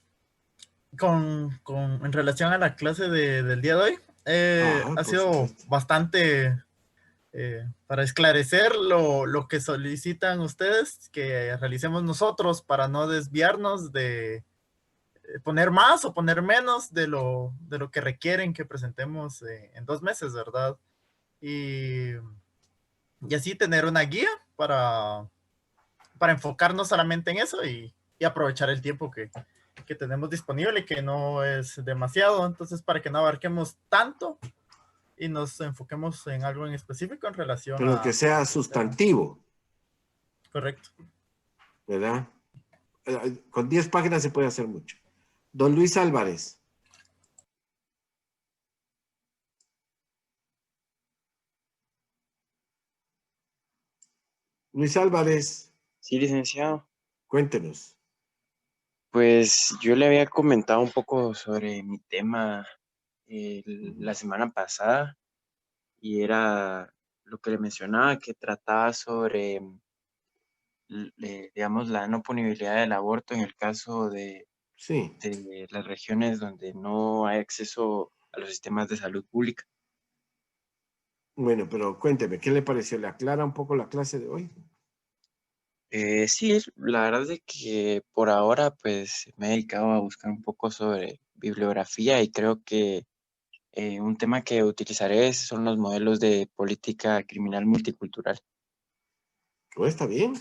relación a la clase del día de hoy, ha por sido supuesto. bastante para esclarecer lo que solicitan ustedes que realicemos nosotros para no desviarnos de poner más o poner menos de lo que requieren que presentemos en 2 meses, ¿verdad? Y así tener una guía para enfocarnos solamente en eso y aprovechar el tiempo que tenemos disponible, que no es demasiado, entonces para que no abarquemos tanto y nos enfoquemos en algo en específico en relación Pero a... que sea sustantivo. Correcto. ¿Verdad? Con 10 páginas se puede hacer mucho. Don Luis Álvarez. Luis Álvarez, Sí, licenciado. cuéntenos. Pues yo le había comentado un poco sobre mi tema la semana pasada y era lo que le mencionaba, que trataba sobre, digamos, la no punibilidad del aborto en el caso Sí. de las regiones donde no hay acceso a los sistemas de salud pública. Bueno, pero cuénteme, ¿qué le pareció? ¿Le aclara un poco la clase de hoy? Sí, la verdad es que por ahora pues me he dedicado a buscar un poco sobre bibliografía y creo que un tema que utilizaré son los modelos de política criminal multicultural. Oh, está bien.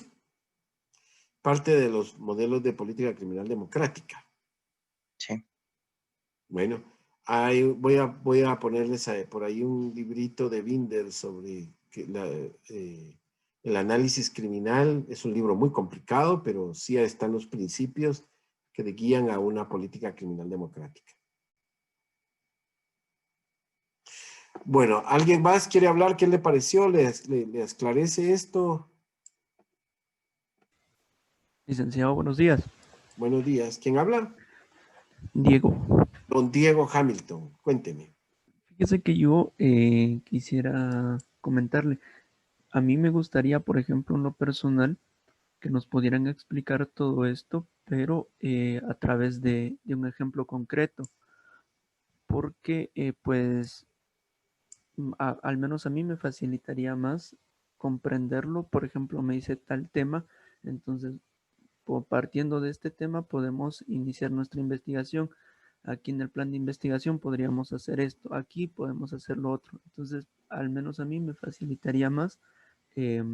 Parte de los modelos de política criminal democrática. Sí. Bueno, voy a ponerles por ahí un librito de Binder sobre el análisis criminal. Es un libro muy complicado, pero sí están los principios que guían a una política criminal democrática. Bueno, ¿alguien más quiere hablar? ¿Qué le pareció? ¿Le esclarece esto? Licenciado, buenos días. Buenos días. ¿Quién habla? Diego. Don Diego Hamilton. Cuénteme. Fíjese que yo quisiera comentarle. A mí me gustaría, por ejemplo, en lo personal, que nos pudieran explicar todo esto, pero a través de un ejemplo concreto. Porque, pues, al menos a mí me facilitaría más comprenderlo. Por ejemplo, me dice tal tema, entonces, partiendo de este tema, podemos iniciar nuestra investigación. Aquí en el plan de investigación podríamos hacer esto, aquí podemos hacer lo otro. Entonces, al menos a mí me facilitaría más que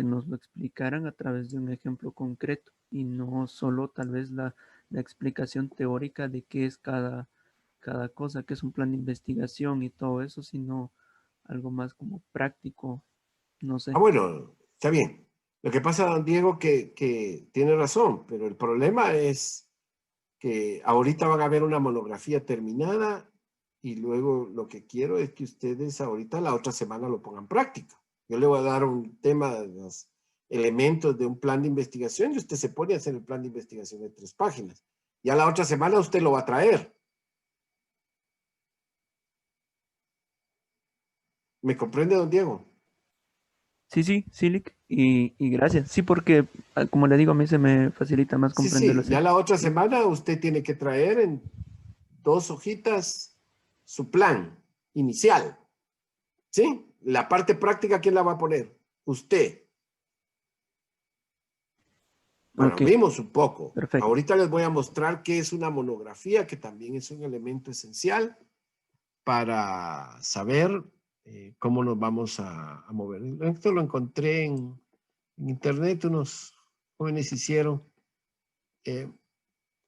nos lo explicaran a través de un ejemplo concreto y no solo tal vez la explicación teórica de qué es cada cosa, qué es un plan de investigación y todo eso, sino algo más como práctico, no sé. Bueno, está bien. Lo que pasa, don Diego, que tiene razón, pero el problema es que ahorita van a ver una monografía terminada y luego lo que quiero es que ustedes ahorita la otra semana lo pongan en práctica. Yo le voy a dar un tema de los elementos de un plan de investigación y usted se pone a hacer el plan de investigación de 3 páginas. Ya la otra semana usted lo va a traer. ¿Me comprende, don Diego? Sí, Lick, y gracias. Sí, porque, como le digo, a mí se me facilita más comprenderlo Sí, así. ya la otra semana usted tiene que traer en 2 hojitas su plan inicial. ¿Sí? La parte práctica, ¿quién la va a poner? Usted. Bueno, Ok, vimos un poco. perfecto. Ahorita les voy a mostrar qué es una monografía, que también es un elemento esencial para saber cómo nos vamos a mover. Esto lo encontré en internet, unos jóvenes hicieron.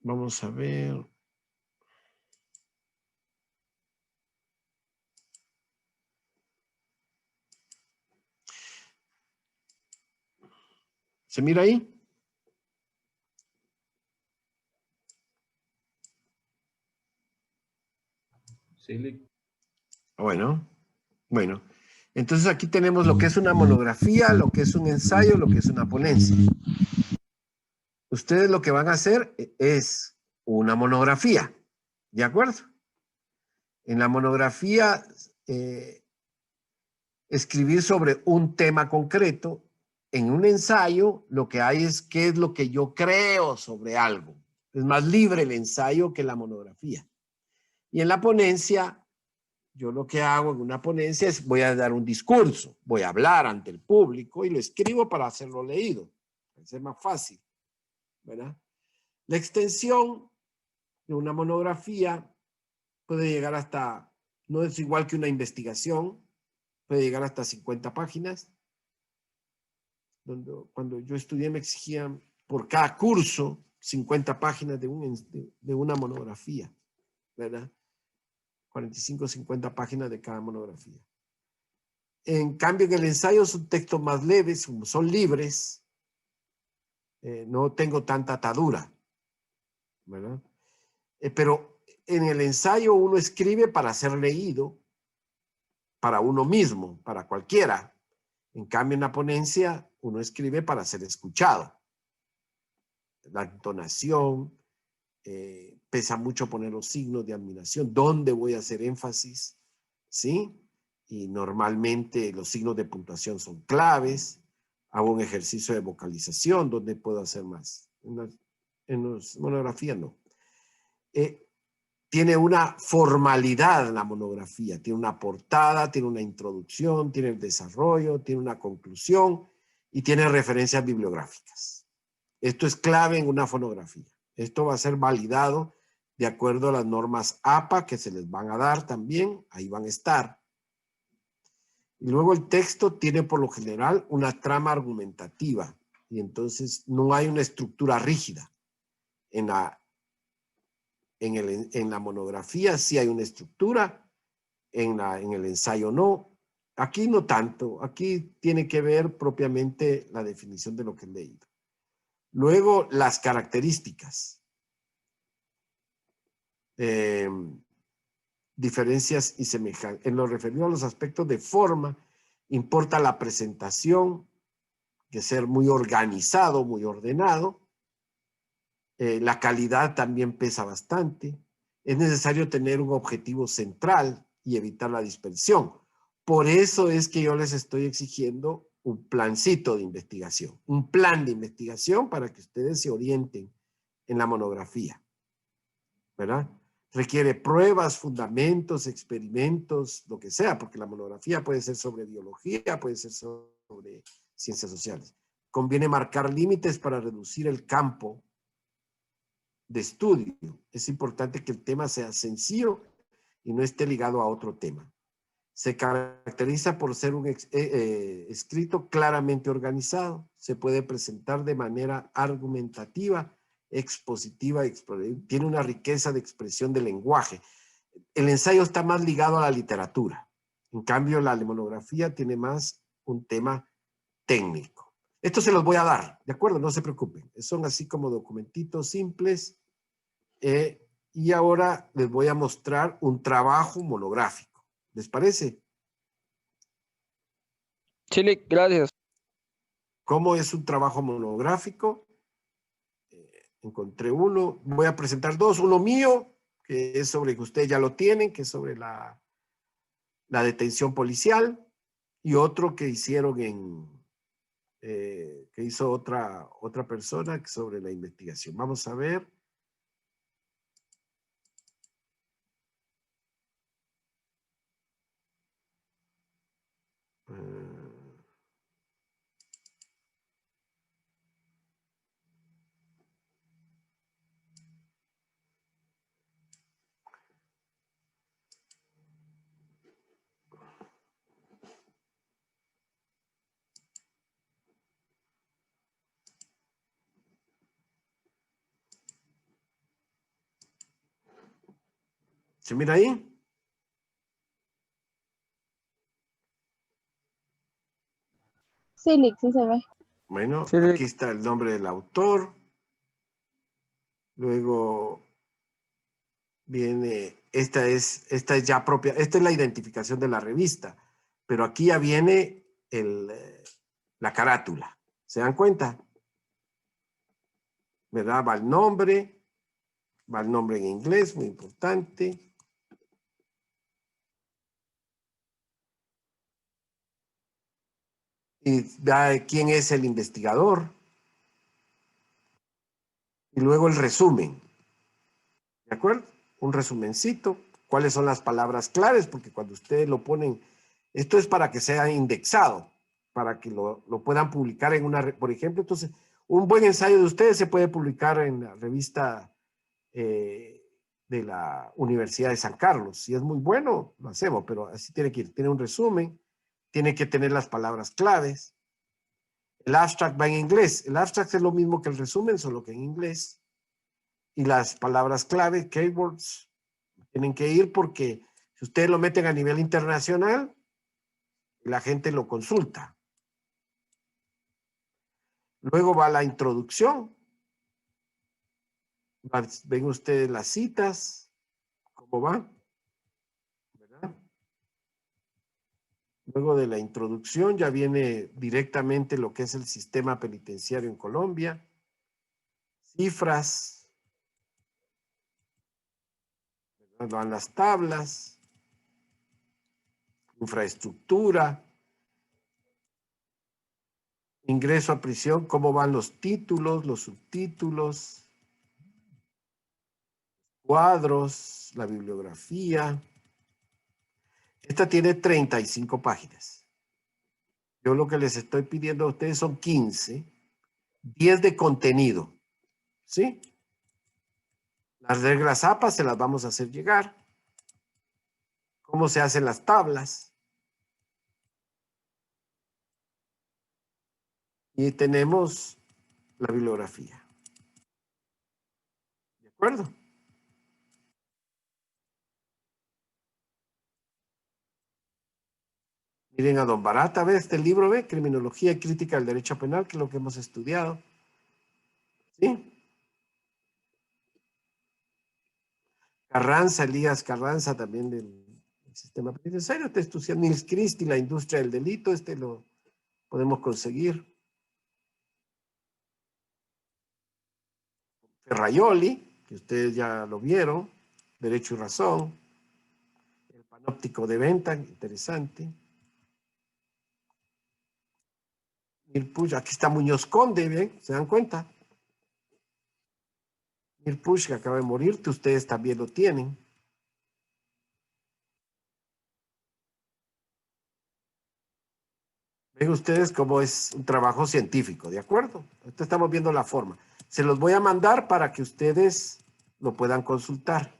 Vamos a ver. ¿Se mira ahí? Sí, Bueno. Entonces aquí tenemos lo que es una monografía, lo que es un ensayo, lo que es una ponencia. ustedes lo que van a hacer es una monografía, ¿de acuerdo? En la monografía, escribir sobre un tema concreto. En un ensayo, lo que hay es qué es lo que yo creo sobre algo. Es más libre el ensayo que la monografía. Y en la ponencia, yo lo que hago en una ponencia es voy a dar un discurso, voy a hablar ante el público y lo escribo para hacerlo leído. Para ser más fácil, ¿verdad? La extensión de una monografía puede llegar hasta, no es igual que una investigación, puede llegar hasta 50 páginas. Cuando yo estudié me exigían por cada curso 50 páginas de una monografía, ¿verdad? 45, 50 páginas de cada monografía. En cambio, en el ensayo son textos más leves, son libres, no tengo tanta atadura, ¿verdad? Pero en el ensayo uno escribe para ser leído, para uno mismo, para cualquiera. En cambio, en la ponencia uno escribe para ser escuchado. La entonación, pesa mucho poner los signos de admiración, dónde voy a hacer énfasis, ¿sí? Y normalmente los signos de puntuación son claves. Hago un ejercicio de vocalización, donde puedo hacer más. En las monografías no. Tiene una formalidad la monografía, tiene una portada, tiene una introducción, tiene el desarrollo, tiene una conclusión y tiene referencias bibliográficas. Esto es clave en una fonografía. Esto va a ser validado de acuerdo a las normas APA que se les van a dar también, ahí van a estar. Y luego el texto tiene por lo general una trama argumentativa y entonces no hay una estructura rígida. En la monografía sí hay una estructura, en el ensayo no. Aquí no tanto, aquí tiene que ver propiamente la definición de lo que he leído. Luego, las características. Diferencias y semejanzas. En lo referido a los aspectos de forma, importa la presentación, que ser muy organizado, muy ordenado. La calidad también pesa bastante. Es necesario tener un objetivo central y evitar la dispersión. Por eso es que yo les estoy exigiendo un plancito de investigación, un plan de investigación para que ustedes se orienten en la monografía, ¿verdad? Requiere pruebas, fundamentos, experimentos, lo que sea, porque la monografía puede ser sobre biología, puede ser sobre ciencias sociales. Conviene marcar límites para reducir el campo de estudio. Es importante que el tema sea sencillo y no esté ligado a otro tema. Se caracteriza por ser un escrito claramente organizado. Se puede presentar de manera argumentativa, expositiva, tiene una riqueza de expresión del lenguaje. El ensayo está más ligado a la literatura. En cambio, la monografía tiene más un tema técnico. Esto se los voy a dar, ¿de acuerdo? No se preocupen. Son así como documentitos simples. Y ahora les voy a mostrar un trabajo monográfico. ¿Les parece? Sí, gracias. ¿Cómo es un trabajo monográfico? Encontré uno. Voy a presentar dos. Uno mío, que es sobre que ustedes ya lo tienen, que es sobre la detención policial. Y otro que hicieron que hizo otra persona sobre la investigación. Vamos a ver. ¿Se mira ahí? Sí, Lick, sí se ve. Bueno, Sí, aquí está el nombre del autor. Luego viene, esta es ya propia, esta es la identificación de la revista, pero aquí ya viene la carátula. ¿Se dan cuenta? ¿verdad? Va el nombre en inglés, muy importante. Y da quién es el investigador. Y luego el resumen. ¿De acuerdo? Un resumencito. ¿Cuáles son las palabras claves? Porque cuando ustedes lo ponen, esto es para que sea indexado, para que lo puedan publicar en una, por ejemplo, entonces, un buen ensayo de ustedes se puede publicar en la revista de la Universidad de San Carlos. Si es muy bueno, lo hacemos, pero así tiene que ir. Tiene un resumen, tiene que tener las palabras claves. El abstract va en inglés. El abstract es lo mismo que el resumen, solo que en inglés. Y las palabras clave, keywords, tienen que ir porque si ustedes lo meten a nivel internacional, la gente lo consulta. Luego va la introducción. Ven ustedes las citas, cómo va, ¿verdad? Luego de la introducción ya viene directamente lo que es el sistema penitenciario en Colombia, cifras, ¿verdad? Van las tablas, infraestructura, ingreso a prisión, cómo van los títulos, los subtítulos, cuadros, la bibliografía. Esta tiene 35 páginas. Yo lo que les estoy pidiendo a ustedes son 15, 10 de contenido, ¿sí? Las reglas APA se las vamos a hacer llegar. Cómo se hacen las tablas. Y tenemos la bibliografía. ¿De acuerdo? Miren a Don Barata, ¿ve? Este libro, ¿ve? Criminología y Crítica del Derecho Penal, que es lo que hemos estudiado. ¿Sí? Carranza, Elías Carranza, también del sistema penitenciario. Este estudia Nils Christie, La Industria del Delito. Este lo podemos conseguir. Ferraioli, que ustedes ya lo vieron. Derecho y Razón. El Panóptico de Venta, interesante. Mirpuch, aquí está Muñoz Conde, ¿ven? ¿Se dan cuenta? Mirpuch, que acaba de morir, que ustedes también lo tienen. Ven ustedes cómo es un trabajo científico, ¿de acuerdo? Ahorita estamos viendo la forma. Se los voy a mandar para que ustedes lo puedan consultar.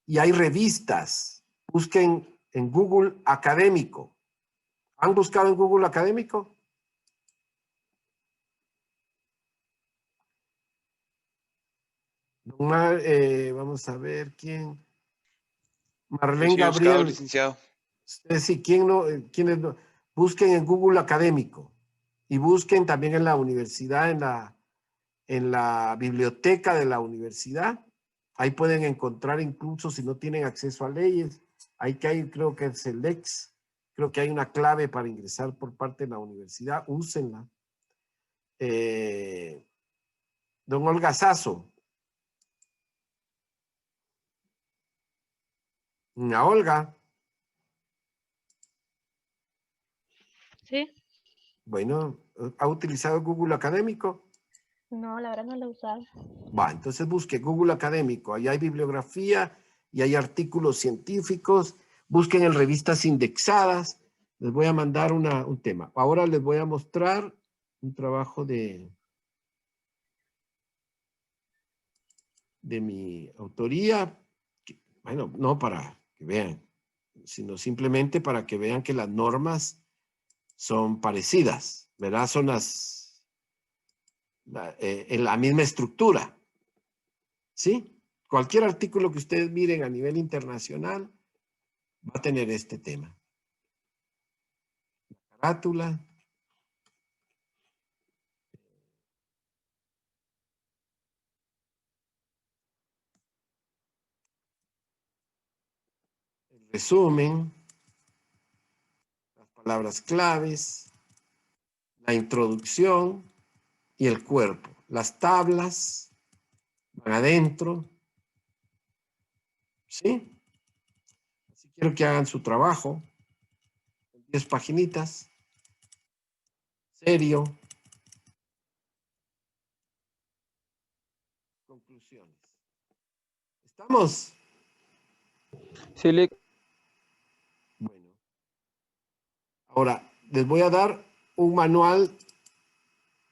Y hay revistas. Busquen en Google Académico. ¿Han buscado en Google Académico? Vamos a ver quién. Marlene Sí, buscado, Gabriel. licenciado. Sí, ¿quién no? ¿Quiénes no? Busquen en Google Académico y busquen también en la universidad, en la biblioteca de la universidad. Ahí pueden encontrar, incluso si no tienen acceso a leyes, ahí que hay, creo que es el ex, creo que hay una clave para ingresar por parte de la universidad, úsenla. Don Olga Sasso. Una Olga. Sí. Bueno, ¿ha utilizado Google Académico? No, la verdad no lo he usado. Va, entonces busque Google Académico. Ahí hay bibliografía y hay artículos científicos. Busquen en revistas indexadas. Les voy a mandar un tema. Ahora les voy a mostrar un trabajo de mi autoría. Bueno, no para que vean, sino simplemente para que vean que las normas son parecidas, ¿verdad? Son en la misma estructura, ¿sí? Cualquier artículo que ustedes miren a nivel internacional va a tener este tema. Carátula. El resumen. Las palabras claves. La introducción y el cuerpo. Las tablas. van adentro. ¿Sí? Así quiero que hagan su trabajo. 10 paginitas. Serio. Conclusiones. ¿Estamos? Sí, Bueno. Ahora, les voy a dar un manual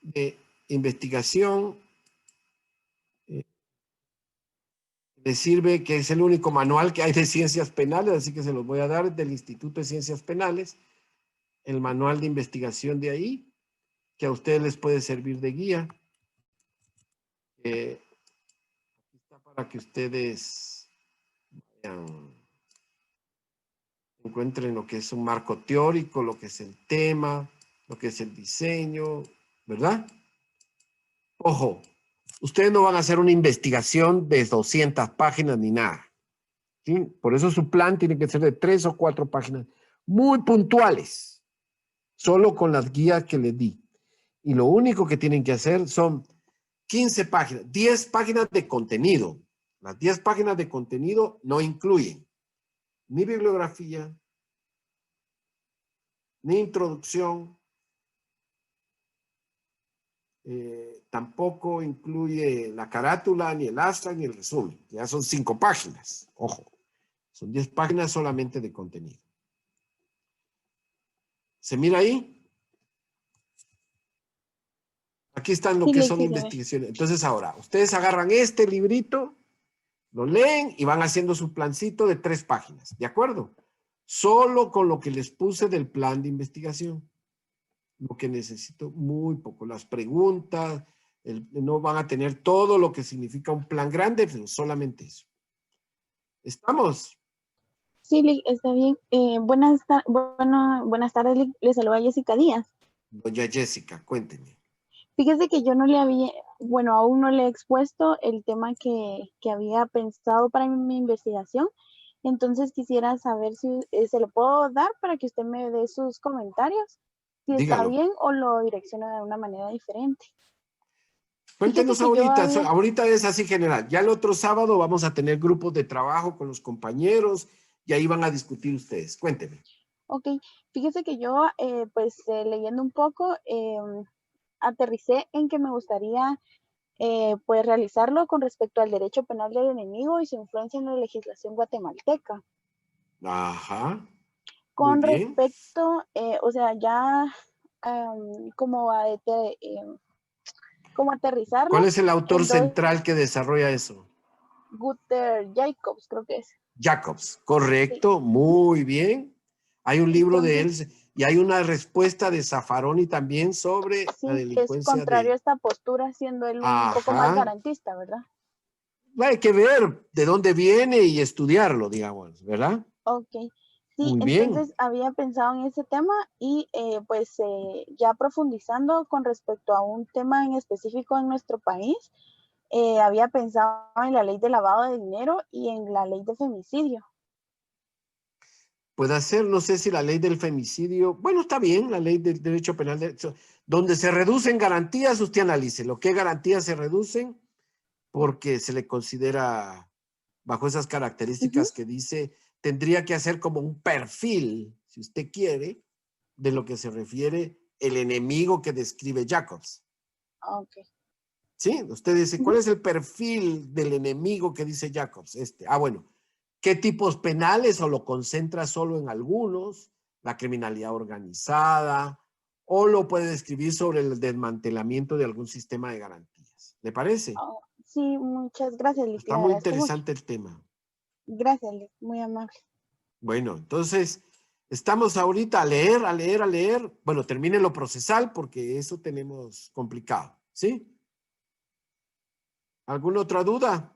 de investigación. Les sirve que es el único manual que hay de ciencias penales, así que se los voy a dar del Instituto de Ciencias Penales. El manual de investigación de ahí, que a ustedes les puede servir de guía. Aquí está para que ustedes vean, encuentren lo que es un marco teórico, lo que es el tema, lo que es el diseño, ¿verdad? Ojo, ustedes no van a hacer una investigación de 200 páginas ni nada. ¿Sí? Por eso su plan tiene que ser de 3 o 4 páginas, muy puntuales, solo con las guías que les di. Y lo único que tienen que hacer son 15 páginas, 10 páginas de contenido. Las 10 páginas de contenido no incluyen ni bibliografía, ni introducción, tampoco incluye la carátula, ni el astra, ni el resumen. Ya son 5 páginas, ojo. Son 10 páginas solamente de contenido. ¿Se mira ahí? Aquí están lo Sí, que sí, son sí, investigaciones. Entonces ahora, ustedes agarran este librito, lo leen y van haciendo su plancito de 3 páginas. ¿De acuerdo? Solo con lo que les puse del plan de investigación. Lo que necesito, muy poco. Las preguntas, no van a tener todo lo que significa un plan grande, pero solamente eso. ¿Estamos? Sí, Lick, está bien. Buenas tardes, Lick. Le saluda Jessica Díaz. Doña Jessica, cuénteme. Fíjese que yo no le había, bueno, aún no le he expuesto el tema que había pensado para mi investigación. Entonces quisiera saber si se lo puedo dar para que usted me dé sus comentarios, si está Dígalo. bien o lo direcciona de una manera diferente. Cuéntenos Fíjese que yo ahorita, había, ahorita es así general. Ya el otro sábado vamos a tener grupos de trabajo con los compañeros y ahí van a discutir ustedes. Cuénteme. ok, fíjese que yo, leyendo un poco, aterricé en que me gustaría pues realizarlo con respecto al derecho penal del enemigo y su influencia en la legislación guatemalteca. Ajá, muy Con bien. respecto, o sea, ya como, como ¿Cuál aterrizarlo es el autor en dos, central que desarrolla eso? Guter Jacobs, creo que es. Jacobs, Sí. correcto, muy bien. Hay un libro de Entonces, él y hay una respuesta de Zaffaroni también sobre la sí, que es delincuencia contrario a de... esta postura, siendo él un poco más Ajá, garantista, ¿verdad? hay que ver de dónde viene y estudiarlo, digamos, ¿verdad? Ok. Sí, Muy bien. entonces había pensado en ese tema y ya profundizando con respecto a un tema en específico en nuestro país, había pensado en la ley de lavado de dinero y en la ley de femicidio. Puede ser, no sé si la ley del femicidio, bueno, está bien, la ley del derecho penal, donde se reducen garantías, usted analice lo que garantías se reducen porque se le considera bajo esas Ujú. características que dice, tendría que hacer como un perfil, si usted quiere, de lo que se refiere el enemigo que describe Jacobs. Ok. ¿Sí? Usted dice, Ujú. ¿cuál es el perfil del enemigo que dice Jacobs? Bueno, ¿qué tipos penales o lo concentra solo en algunos? La criminalidad organizada, o lo puede describir sobre el desmantelamiento de algún sistema de garantías. ¿Le parece? Oh, sí, muchas gracias, Lick, le Está muy agradezco mucho. interesante el tema. Gracias, Lick, muy amable. Bueno, entonces estamos ahorita a leer, a leer, a leer. Bueno, termine lo procesal porque eso tenemos complicado, ¿sí? ¿Alguna otra duda?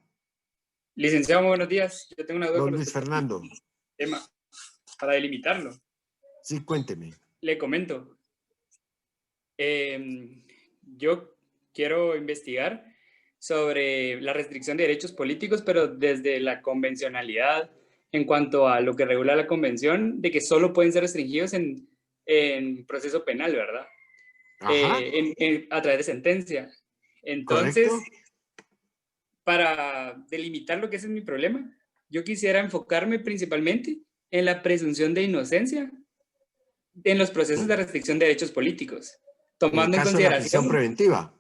Licenciado, muy buenos días. Yo tengo una duda Don con Luis respecto Fernando. al tema. Para delimitarlo, Sí, cuénteme. le comento. Yo quiero investigar sobre la restricción de derechos políticos, pero desde la convencionalidad en cuanto a lo que regula la convención, de que solo pueden ser restringidos en proceso penal, ¿verdad? Ajá, A través de sentencia. Entonces, correcto. para delimitar lo que ese es mi problema, yo quisiera enfocarme principalmente en la presunción de inocencia en los procesos de restricción de derechos políticos, En el tomando en caso de la prisión consideración... preventiva.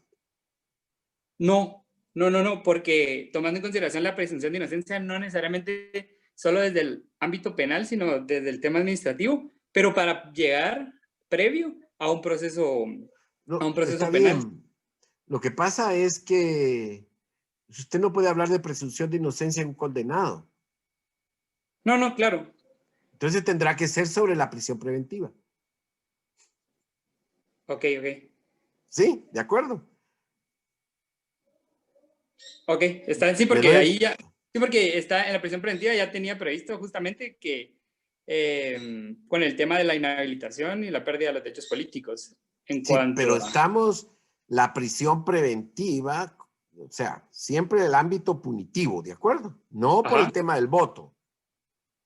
No, porque tomando en consideración la presunción de inocencia, no necesariamente solo desde el ámbito penal, sino desde el tema administrativo, pero para llegar previo a un proceso No, penal. bien. Lo que pasa es que usted no puede hablar de presunción de inocencia en un condenado. No, claro. Entonces tendrá que ser sobre la prisión preventiva. Ok. ¿Sí? ¿De acuerdo? Ok, está, sí, porque ahí ya, sí, porque está en la prisión preventiva ya tenía previsto justamente que con el tema de la inhabilitación y la pérdida de los derechos políticos. Sí, pero la prisión preventiva, o sea, siempre el ámbito punitivo, ¿de acuerdo? No por el tema del voto.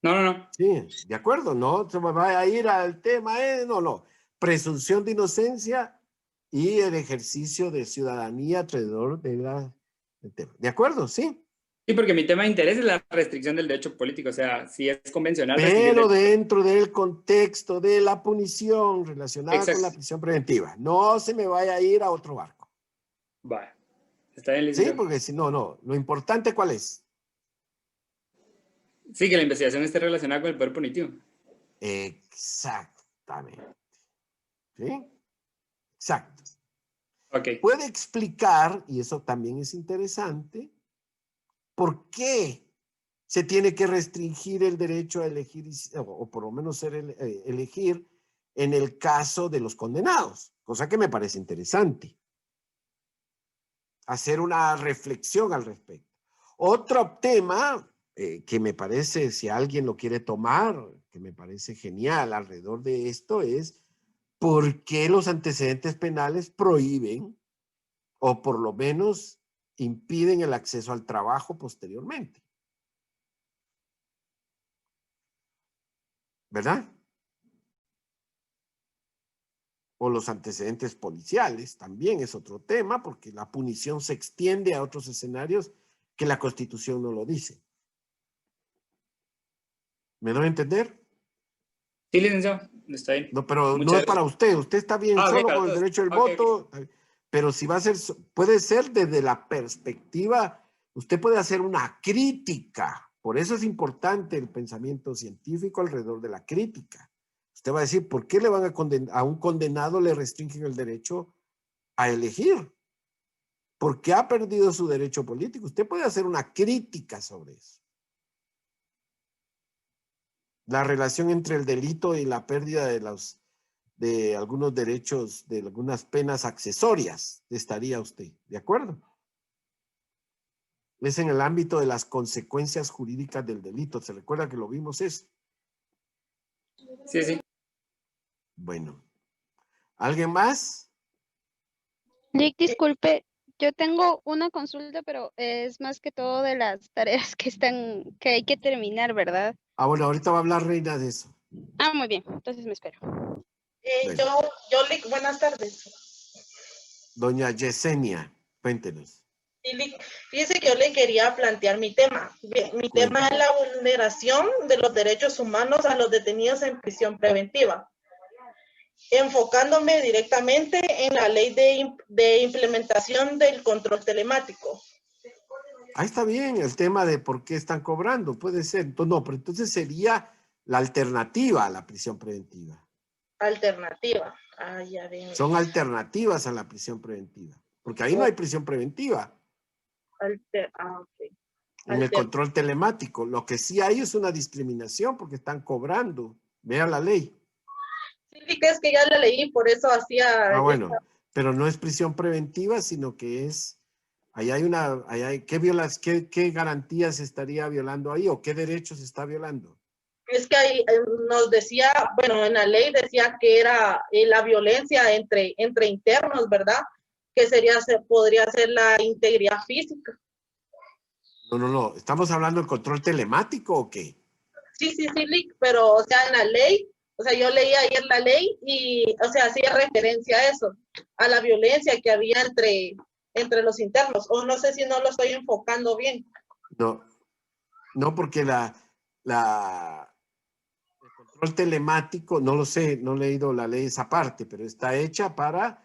No. Sí, ¿de acuerdo? No se me va a ir al tema, no. Presunción de inocencia y el ejercicio de ciudadanía alrededor del tema. ¿De acuerdo? Sí. Sí, porque mi tema de interés es la restricción del derecho político, o sea, si es convencional. Pero dentro del contexto de la punición relacionada con la prisión preventiva. No se me vaya a ir a otro barco. Va, está bien, sí, porque si no, lo importante, ¿cuál es? Sí, que la investigación esté relacionada con el poder punitivo. Exactamente. ¿Sí? Exacto. Okay. Puede explicar, y eso también es interesante, por qué se tiene que restringir el derecho a elegir, o por lo menos elegir en el caso de los condenados, cosa que me parece interesante. Hacer una reflexión al respecto. Otro tema que me parece, si alguien lo quiere tomar, que me parece genial alrededor de esto es por qué los antecedentes penales prohíben o por lo menos impiden el acceso al trabajo posteriormente. ¿Verdad? O los antecedentes policiales también es otro tema porque la punición se extiende a otros escenarios que la Constitución no lo dice. ¿Me doy a entender? Sí, licenciado, está bien. No, pero no es para usted. Usted está bien solo con el derecho del voto, pero si va a ser, puede ser desde la perspectiva, usted puede hacer una crítica. Por eso es importante el pensamiento científico alrededor de la crítica. Usted va a decir, ¿por qué le van a un condenado le restringen el derecho a elegir? ¿Por qué ha perdido su derecho político? Usted puede hacer una crítica sobre eso. La relación entre el delito y la pérdida de algunos derechos, de algunas penas accesorias, estaría usted, ¿de acuerdo? Es en el ámbito de las consecuencias jurídicas del delito. ¿Se recuerda que lo vimos eso? Sí. Bueno. ¿Alguien más? Lick, disculpe, yo tengo una consulta, pero es más que todo de las tareas que hay que terminar, ¿verdad? Bueno, ahorita va a hablar Reina de eso. Muy bien, entonces me espero. Bueno. Lick, buenas tardes. Doña Yesenia, cuéntenos. Fíjese que yo le quería plantear mi tema. Mi tema es la vulneración de los derechos humanos a los detenidos en prisión preventiva, enfocándome directamente en la ley de implementación del control telemático. Ahí está bien el tema de por qué están cobrando, puede ser. No, pero entonces sería la alternativa a la prisión preventiva. Alternativa. Ya ven. Son alternativas a la prisión preventiva, porque ahí no hay prisión preventiva. En el control telemático. Lo que sí hay es una discriminación porque están cobrando. Vea la ley. Sí, que es que ya la leí, por eso hacía... Bueno, pero no es prisión preventiva, sino que es... ¿Qué garantías estaría violando ahí o qué derechos está violando? Es que ahí nos decía, bueno, en la ley decía que era la violencia entre internos, ¿verdad? Que podría ser la integridad física. No. ¿Estamos hablando del control telemático o qué? Sí, Lick, pero, o sea, en la ley, o sea, yo leí ayer la ley y, o sea, hacía referencia a eso, a la violencia que había entre los internos, o no sé si no lo estoy enfocando bien. No, no porque el control telemático, no lo sé, no he leído la ley esa parte, pero está hecha para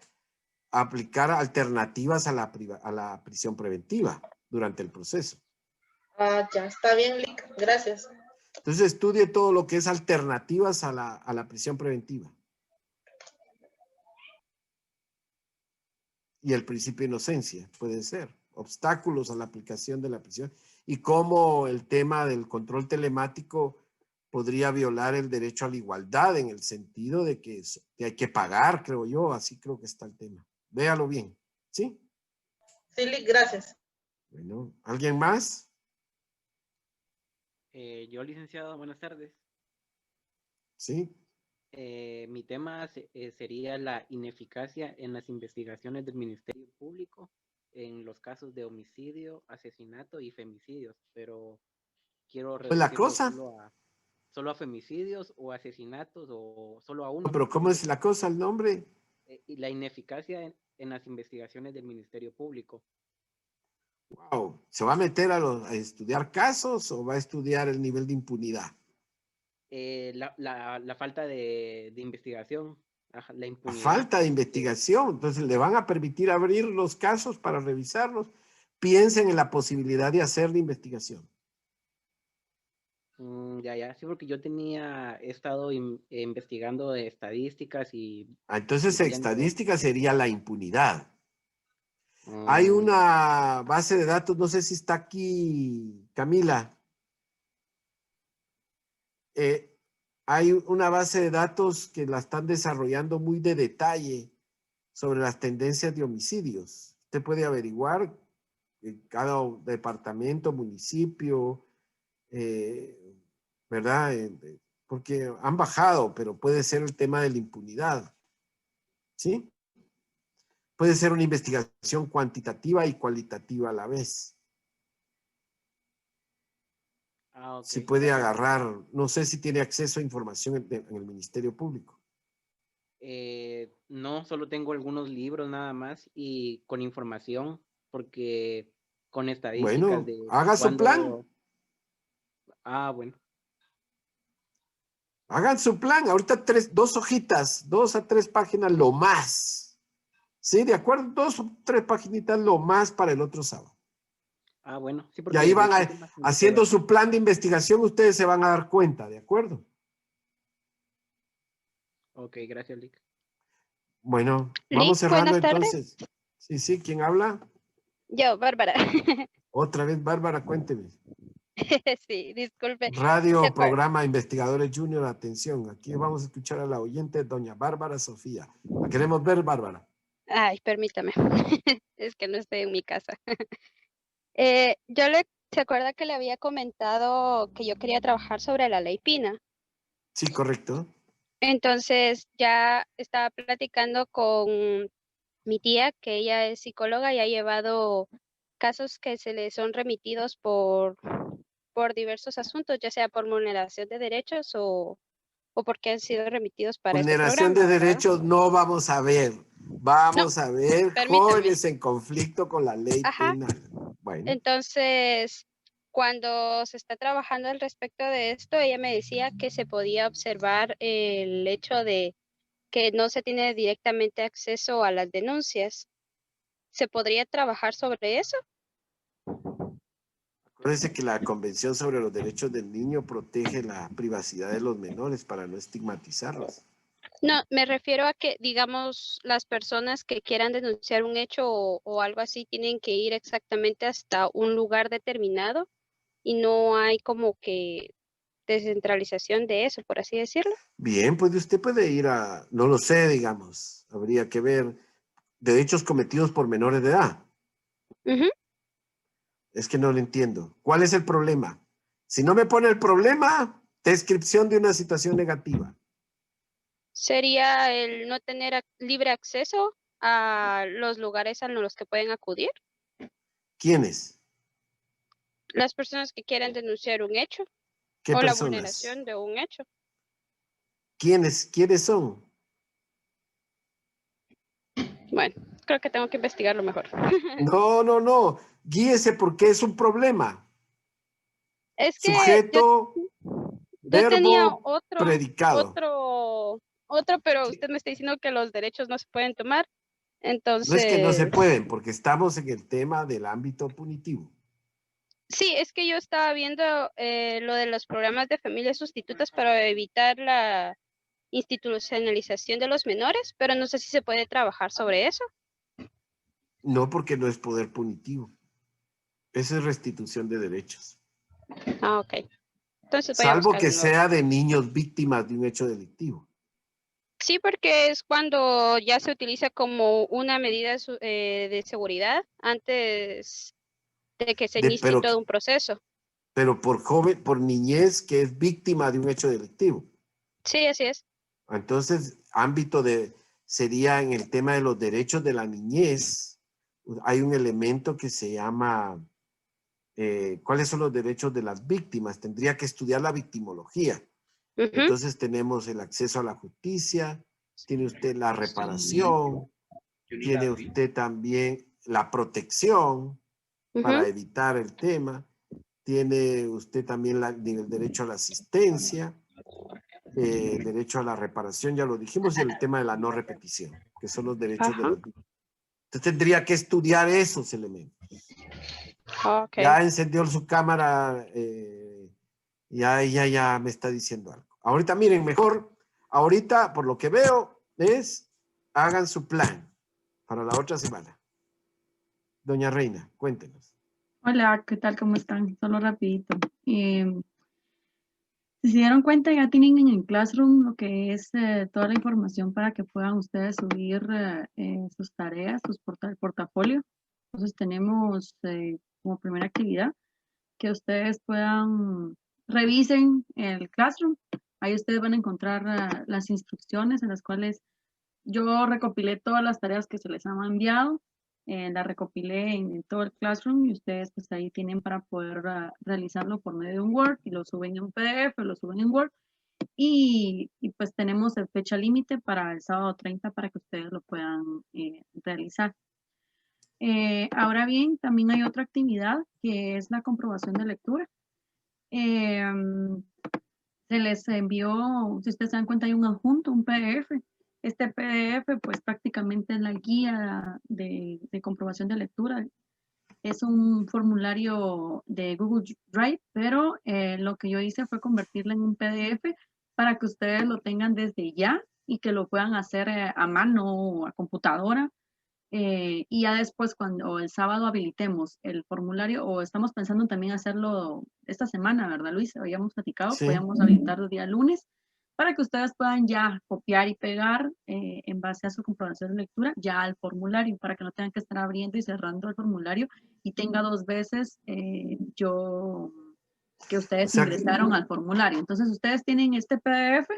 aplicar alternativas a la prisión preventiva durante el proceso. Ah, ya, está bien, Lick, gracias. Entonces estudie todo lo que es alternativas a la prisión preventiva. Y el principio de inocencia, puede ser. Obstáculos a la aplicación de la prisión. Y cómo el tema del control telemático podría violar el derecho a la igualdad en el sentido de que hay que pagar, creo yo. Así creo que está el tema. Véalo bien. ¿Sí? Sí, Lick, gracias. Bueno, ¿alguien más? Yo, licenciado, buenas tardes. Sí. Mi tema sería la ineficacia en las investigaciones del Ministerio Público en los casos de homicidio, asesinato y femicidios, pero quiero Pues la reducirlo cosa. solo a femicidios o asesinatos o solo a uno. Pero ¿cómo es la cosa, el nombre? Y la ineficacia en las investigaciones del Ministerio Público. Wow. ¿Se va a meter a estudiar casos o va a estudiar el nivel de impunidad? La falta de investigación, la La impunidad. falta de investigación. Entonces, le van a permitir abrir los casos para revisarlos. Piensen en la posibilidad de hacer la investigación. Ya, sí, porque yo he estado investigando estadísticas y... Entonces, viendo... estadística sería la impunidad. Hay una base de datos, no sé si está aquí, Camila. Hay una base de datos que la están desarrollando muy de detalle sobre las tendencias de homicidios. Usted puede averiguar en cada departamento, municipio, ¿verdad? Porque han bajado, pero puede ser el tema de la impunidad. ¿Sí? Puede ser una investigación cuantitativa y cualitativa a la vez. Okay. Si puede agarrar, no sé si tiene acceso a información en el Ministerio Público. No, solo tengo algunos libros nada más y con información, porque con estadísticas Bueno, haga su plan. Bueno. Hagan su plan. Ahorita 2 hojitas, 2 a 3 páginas lo más. ¿Sí? ¿De acuerdo? 2 o 3 paginitas lo más para el otro sábado. Bueno. Sí, y ahí van haciendo su plan de investigación, ustedes se van a dar cuenta, ¿de acuerdo? Ok, gracias, Lick. Bueno, vamos cerrando entonces. Sí, ¿quién habla? Yo, Bárbara. Otra vez, Bárbara, cuénteme. Sí, disculpe. Radio, programa Investigadores Junior, atención. Aquí vamos a escuchar a la oyente, doña Bárbara Sofía. ¿La queremos ver, Bárbara? Ay, permítame. Es que no estoy en mi casa. ¿Se acuerda que le había comentado que yo quería trabajar sobre la ley Pina? Sí, correcto. Entonces ya estaba platicando con mi tía, que ella es psicóloga y ha llevado casos que se le son remitidos por diversos asuntos, ya sea por vulneración de derechos o porque han sido remitidos para este Vulneración programa, de ¿verdad? derechos no vamos a ver. Vamos a ver jóvenes en conflicto con la ley penal. Bueno. Entonces, cuando se está trabajando al respecto de esto, ella me decía que se podía observar el hecho de que no se tiene directamente acceso a las denuncias. ¿Se podría trabajar sobre eso? Acuérdense que la Convención sobre los Derechos del Niño protege la privacidad de los menores para no estigmatizarlos. No, me refiero a que, digamos, las personas que quieran denunciar un hecho o algo así tienen que ir exactamente hasta un lugar determinado y no hay como que descentralización de eso, por así decirlo. Bien, pues usted puede ir no lo sé, digamos, habría que ver derechos cometidos por menores de edad. Es que no lo entiendo. ¿Cuál es el problema? Si no me pone el problema, descripción de una situación negativa. ¿Sería el no tener libre acceso a los lugares a los que pueden acudir? ¿Quiénes? Las personas que quieren denunciar un hecho ¿Qué o personas? la vulneración de un hecho. ¿Quiénes son? Bueno, creo que tengo que investigarlo mejor. No. Guíese porque es un problema. Es que Sujeto, yo tenía verbo, predicado. otro, pero usted me está diciendo que los derechos no se pueden tomar. No es que no se Entonces, pueden, porque estamos en el tema del ámbito punitivo. sí, es que yo estaba viendo lo de los programas de familias sustitutas para evitar la institucionalización de los menores, pero no sé si se puede trabajar sobre eso. No, porque no es poder punitivo. Eso es restitución de derechos. Ah, ok. Entonces voy a Salvo buscar que de nuevo. sea de niños víctimas de un hecho delictivo. Sí, porque es cuando ya se utiliza como una medida de seguridad antes de que se inicie todo un proceso. Pero por niñez que es víctima de un hecho delictivo. Sí, así es. Entonces, sería en el tema de los derechos de la niñez, hay un elemento que se llama, ¿cuáles son los derechos de las víctimas? Tendría que estudiar la victimología. Entonces tenemos el acceso a la justicia, tiene usted la reparación, tiene usted también la protección para evitar el tema, tiene usted también el derecho a la asistencia, el derecho a la reparación, ya lo dijimos, y el tema de la no repetición, que son los derechos de las víctimas. Entonces tendría que estudiar esos elementos. Okay. Ya encendió su cámara, ya me está diciendo algo. Ahorita miren, mejor, ahorita por lo que veo hagan su plan para la otra semana. Doña Reina, cuéntenos. Hola, ¿qué tal? ¿Cómo están? Solo rapidito. Si se dieron cuenta, ya tienen en el Classroom lo que es toda la información para que puedan ustedes subir sus tareas, portafolio. Entonces tenemos como primera actividad que ustedes revisen el Classroom. Ahí ustedes van a encontrar las instrucciones en las cuales yo recopilé todas las tareas que se les han enviado. La recopilé en todo el Classroom y ustedes pues ahí tienen para poder realizarlo por medio de un Word y lo suben en un PDF, lo suben en Word y pues tenemos el fecha límite para el sábado 30 para que ustedes lo puedan realizar. Ahora bien, también hay otra actividad que es la comprobación de lectura. Se les envió, si ustedes se dan cuenta, hay un adjunto, un PDF. Este PDF, pues prácticamente es la guía de comprobación de lectura. Es un formulario de Google Drive, pero lo que yo hice fue convertirlo en un PDF para que ustedes lo tengan desde ya y que lo puedan hacer a mano o a computadora. Y ya después, cuando el sábado habilitemos el formulario, o estamos pensando también hacerlo esta semana, ¿verdad, Luis? Habíamos platicado, Sí. podíamos habilitarlo el día lunes, para que ustedes puedan ya copiar y pegar en base a su comprobación de lectura ya al formulario, para que no tengan que estar abriendo y cerrando el formulario y tenga 2 veces que ustedes ingresaron al formulario. Entonces, ustedes tienen este PDF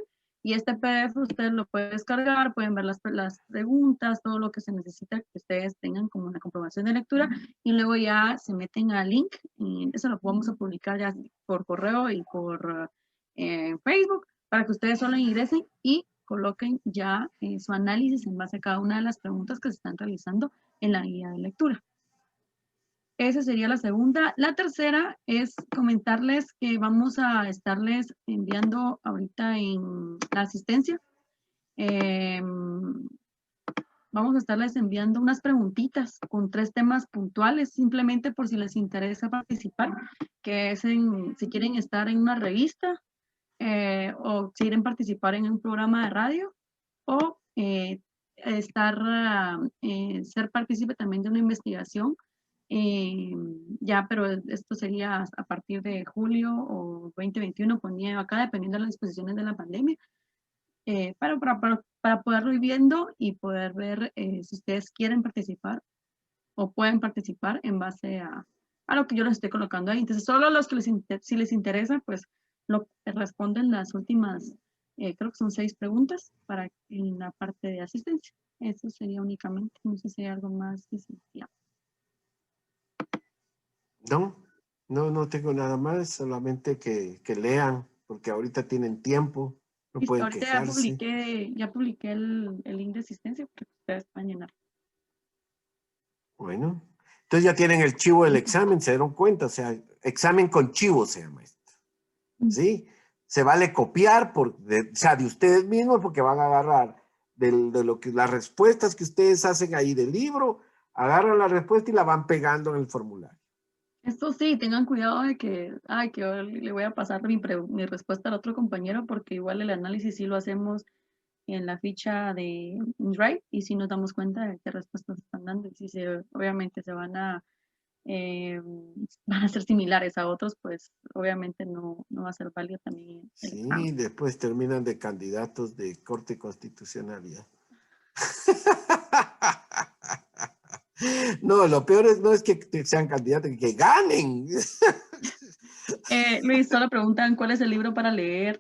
y este PDF ustedes lo pueden descargar, pueden ver las preguntas, todo lo que se necesita que ustedes tengan como una comprobación de lectura y luego ya se meten al link y eso lo vamos a publicar ya por correo y por Facebook para que ustedes solo ingresen y coloquen ya su análisis en base a cada una de las preguntas que se están realizando en la guía de lectura. Esa sería la segunda. La tercera es comentarles que vamos a estarles enviando ahorita en la asistencia. Vamos a estarles enviando unas preguntitas con 3 temas puntuales, simplemente por si les interesa participar, que es si quieren estar en una revista o si quieren participar en un programa de radio o ser partícipe también de una investigación. Ya, pero esto sería a partir de julio o 2021, ponía acá, dependiendo de las disposiciones de la pandemia, para poderlo ir viendo y poder ver si ustedes quieren participar o pueden participar en base a lo que yo les estoy colocando ahí. Entonces, solo los que si les interesa, pues responden las últimas, creo que son 6 preguntas en la parte de asistencia. Eso sería únicamente, no sé si hay algo más esencial. No tengo nada más, solamente que lean, porque ahorita tienen tiempo, no Y pueden ahorita quejarse. ya publiqué el link de asistencia para que ustedes puedan llenar. Bueno, entonces ya tienen el chivo del examen, se dieron cuenta, o sea, examen con chivo se llama esto, ¿sí? Se vale copiar o sea, de ustedes mismos porque van a agarrar de lo que las respuestas que ustedes hacen ahí del libro, agarran la respuesta y la van pegando en el formulario. Esto sí, tengan cuidado de que yo le voy a pasar mi respuesta al otro compañero porque igual el análisis sí lo hacemos en la ficha de Drive y si nos damos cuenta de qué respuestas están dando y si obviamente se van a ser similares a otros, pues obviamente no va a ser válido también el Sí, examen. después terminan de candidatos de Corte Constitucionalidad. No, lo peor no es que sean candidatos, que ganen. Luis, solo preguntan cuál es el libro para leer.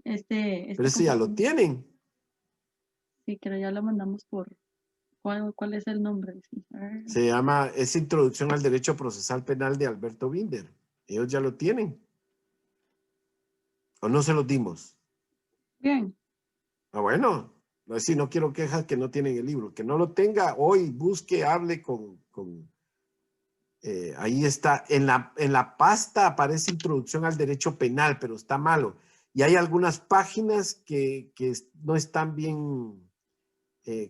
Pero eso ya lo tienen. Sí, pero ya lo mandamos por... ¿Cuál es el nombre? Sí. Se llama, es Introducción al Derecho Procesal Penal de Alberto Binder. Ellos ya lo tienen. ¿O no se los dimos? Bien. Ah, bueno. No, si no quiero quejas que no tienen el libro. Que no lo tenga hoy, busque, hable con ahí está. En la pasta aparece Introducción al Derecho Penal, pero está malo. Y hay algunas páginas que no están bien...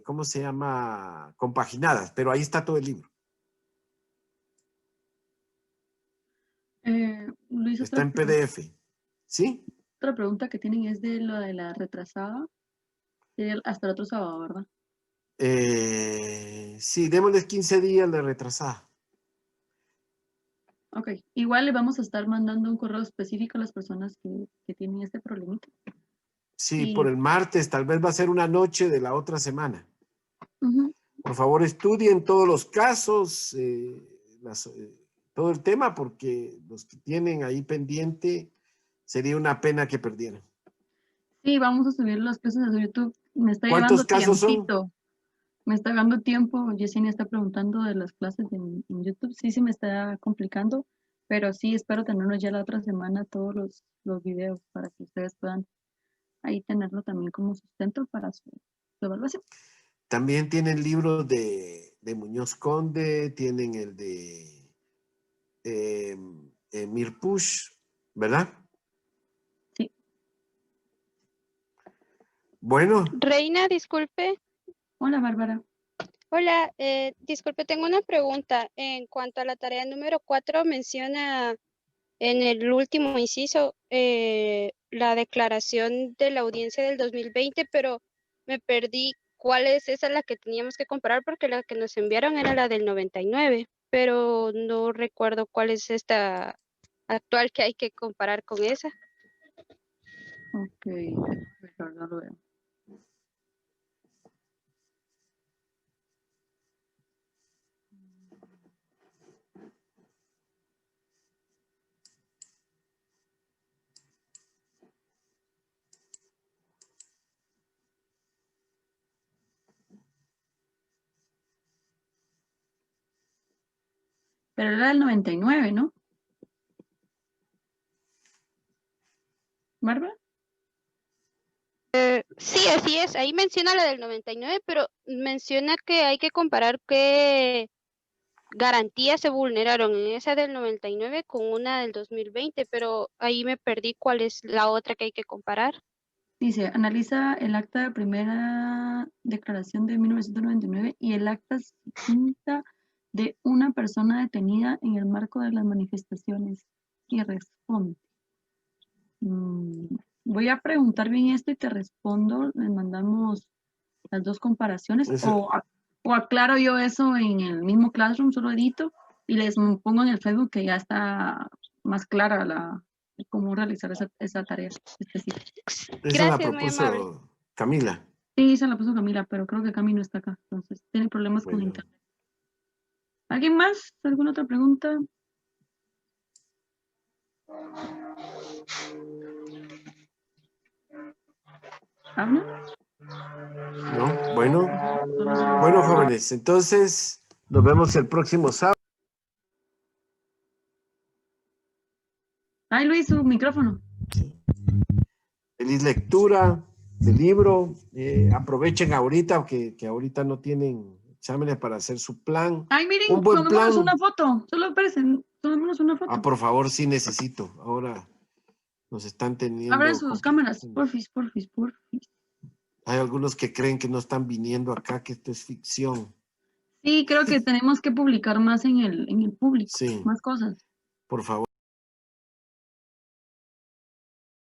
¿cómo se llama? Compaginadas, pero ahí está todo el libro. Luis, Está en PDF. ¿Sí? Otra pregunta que tienen es de lo de la retrasada. Hasta el otro sábado, ¿verdad? Sí, démosles 15 días de retrasada. Ok. Igual le vamos a estar mandando un correo específico a las personas que tienen este problemita. Sí, por el martes, tal vez va a ser una noche de la otra semana. Por favor, estudien todos los casos, todo el tema, porque los que tienen ahí pendiente, sería una pena que perdieran. Sí, vamos a subir las clases a YouTube. Me está ¿Cuántos llevando casos tiempito. son? Me está dando tiempo. Yesenia está preguntando de las clases en YouTube. Sí, me está complicando, pero sí espero tenerlos ya la otra semana todos los videos para que ustedes puedan ahí tenerlo también como sustento para su evaluación. También tienen libros de Muñoz Conde, tienen el de Mirpush, ¿verdad? Sí. Bueno. Reina, disculpe. Hola, Bárbara. Hola, disculpe, tengo una pregunta. En cuanto a la tarea número 4, menciona en el último inciso la declaración de la audiencia del 2020, pero me perdí cuál es esa la que teníamos que comparar porque la que nos enviaron era la del 99, pero no recuerdo cuál es esta actual que hay que comparar con esa. Ok, no lo veo. Pero era del 99, ¿no? ¿Bárbara? Sí, así es. Ahí menciona la del 99, pero menciona que hay que comparar qué garantías se vulneraron en esa del 99 con una del 2020, pero ahí me perdí cuál es la otra que hay que comparar. Dice, analiza el acta de primera declaración de 1999 y el acta quinta de una persona detenida en el marco de las manifestaciones y responde. Voy a preguntar bien esto y te respondo. Les mandamos las dos comparaciones o aclaro yo eso en el mismo Classroom, solo edito y les pongo en el Facebook que ya está más clara cómo realizar esa tarea específica. Esa la propuso Camila. Sí, esa la puso Camila, pero creo que Cami no está acá, entonces tiene problemas con internet. ¿Alguien más? ¿Alguna otra pregunta? ¿Habla? No, bueno, jóvenes, entonces nos vemos el próximo sábado. Ay, Luis, su micrófono. Feliz lectura del libro. Aprovechen ahorita, que ahorita no tienen exámenes para hacer su plan. Ay, miren, Un buen tomémonos plan. una foto. Solo aparecen, tomémonos una foto. Ah, por favor, sí necesito. Ahora nos están teniendo Abran sus cámaras, complicaciones. porfis. Hay algunos que creen que no están viniendo acá, que esto es ficción. Sí, creo que tenemos que publicar más en el público, Sí, más cosas. por favor.